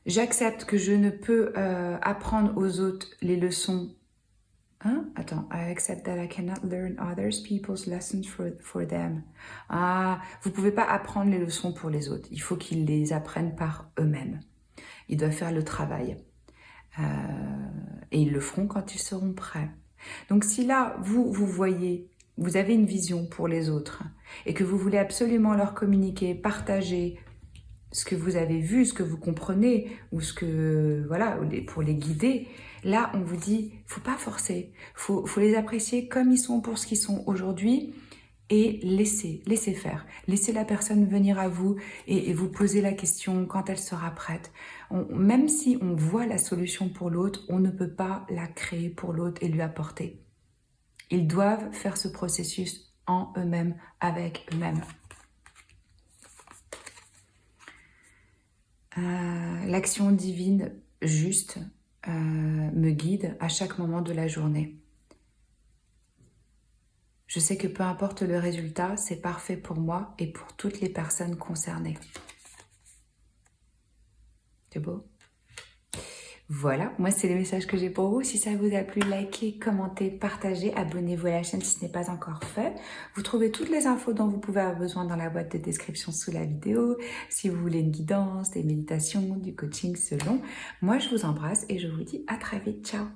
S1: J'accepte que je ne peux apprendre aux autres les leçons. Attends, I accept that I cannot learn others people's lessons for them. Ah, vous ne pouvez pas apprendre les leçons pour les autres. Il faut qu'ils les apprennent par eux-mêmes. Ils doivent faire le travail. Et ils le feront quand ils seront prêts. Donc si là, vous voyez, vous avez une vision pour les autres et que vous voulez absolument leur communiquer, partager ce que vous avez vu, ce que vous comprenez ou ce que, voilà, pour les guider, là, on vous dit, faut pas forcer, faut les apprécier comme ils sont pour ce qu'ils sont aujourd'hui et laissez faire. Laissez la personne venir à vous et vous poser la question quand elle sera prête. Même si on voit la solution pour l'autre, on ne peut pas la créer pour l'autre et lui apporter. Ils doivent faire ce processus en eux-mêmes, avec eux-mêmes. L'action divine juste me guide à chaque moment de la journée. Je sais que peu importe le résultat, c'est parfait pour moi et pour toutes les personnes concernées. C'est beau? Voilà, moi c'est les messages que j'ai pour vous. Si ça vous a plu, likez, commentez, partagez, abonnez-vous à la chaîne si ce n'est pas encore fait. Vous trouvez toutes les infos dont vous pouvez avoir besoin dans la boîte de description sous la vidéo. Si vous voulez une guidance, des méditations, du coaching selon. Moi je vous embrasse et je vous dis à très vite. Ciao!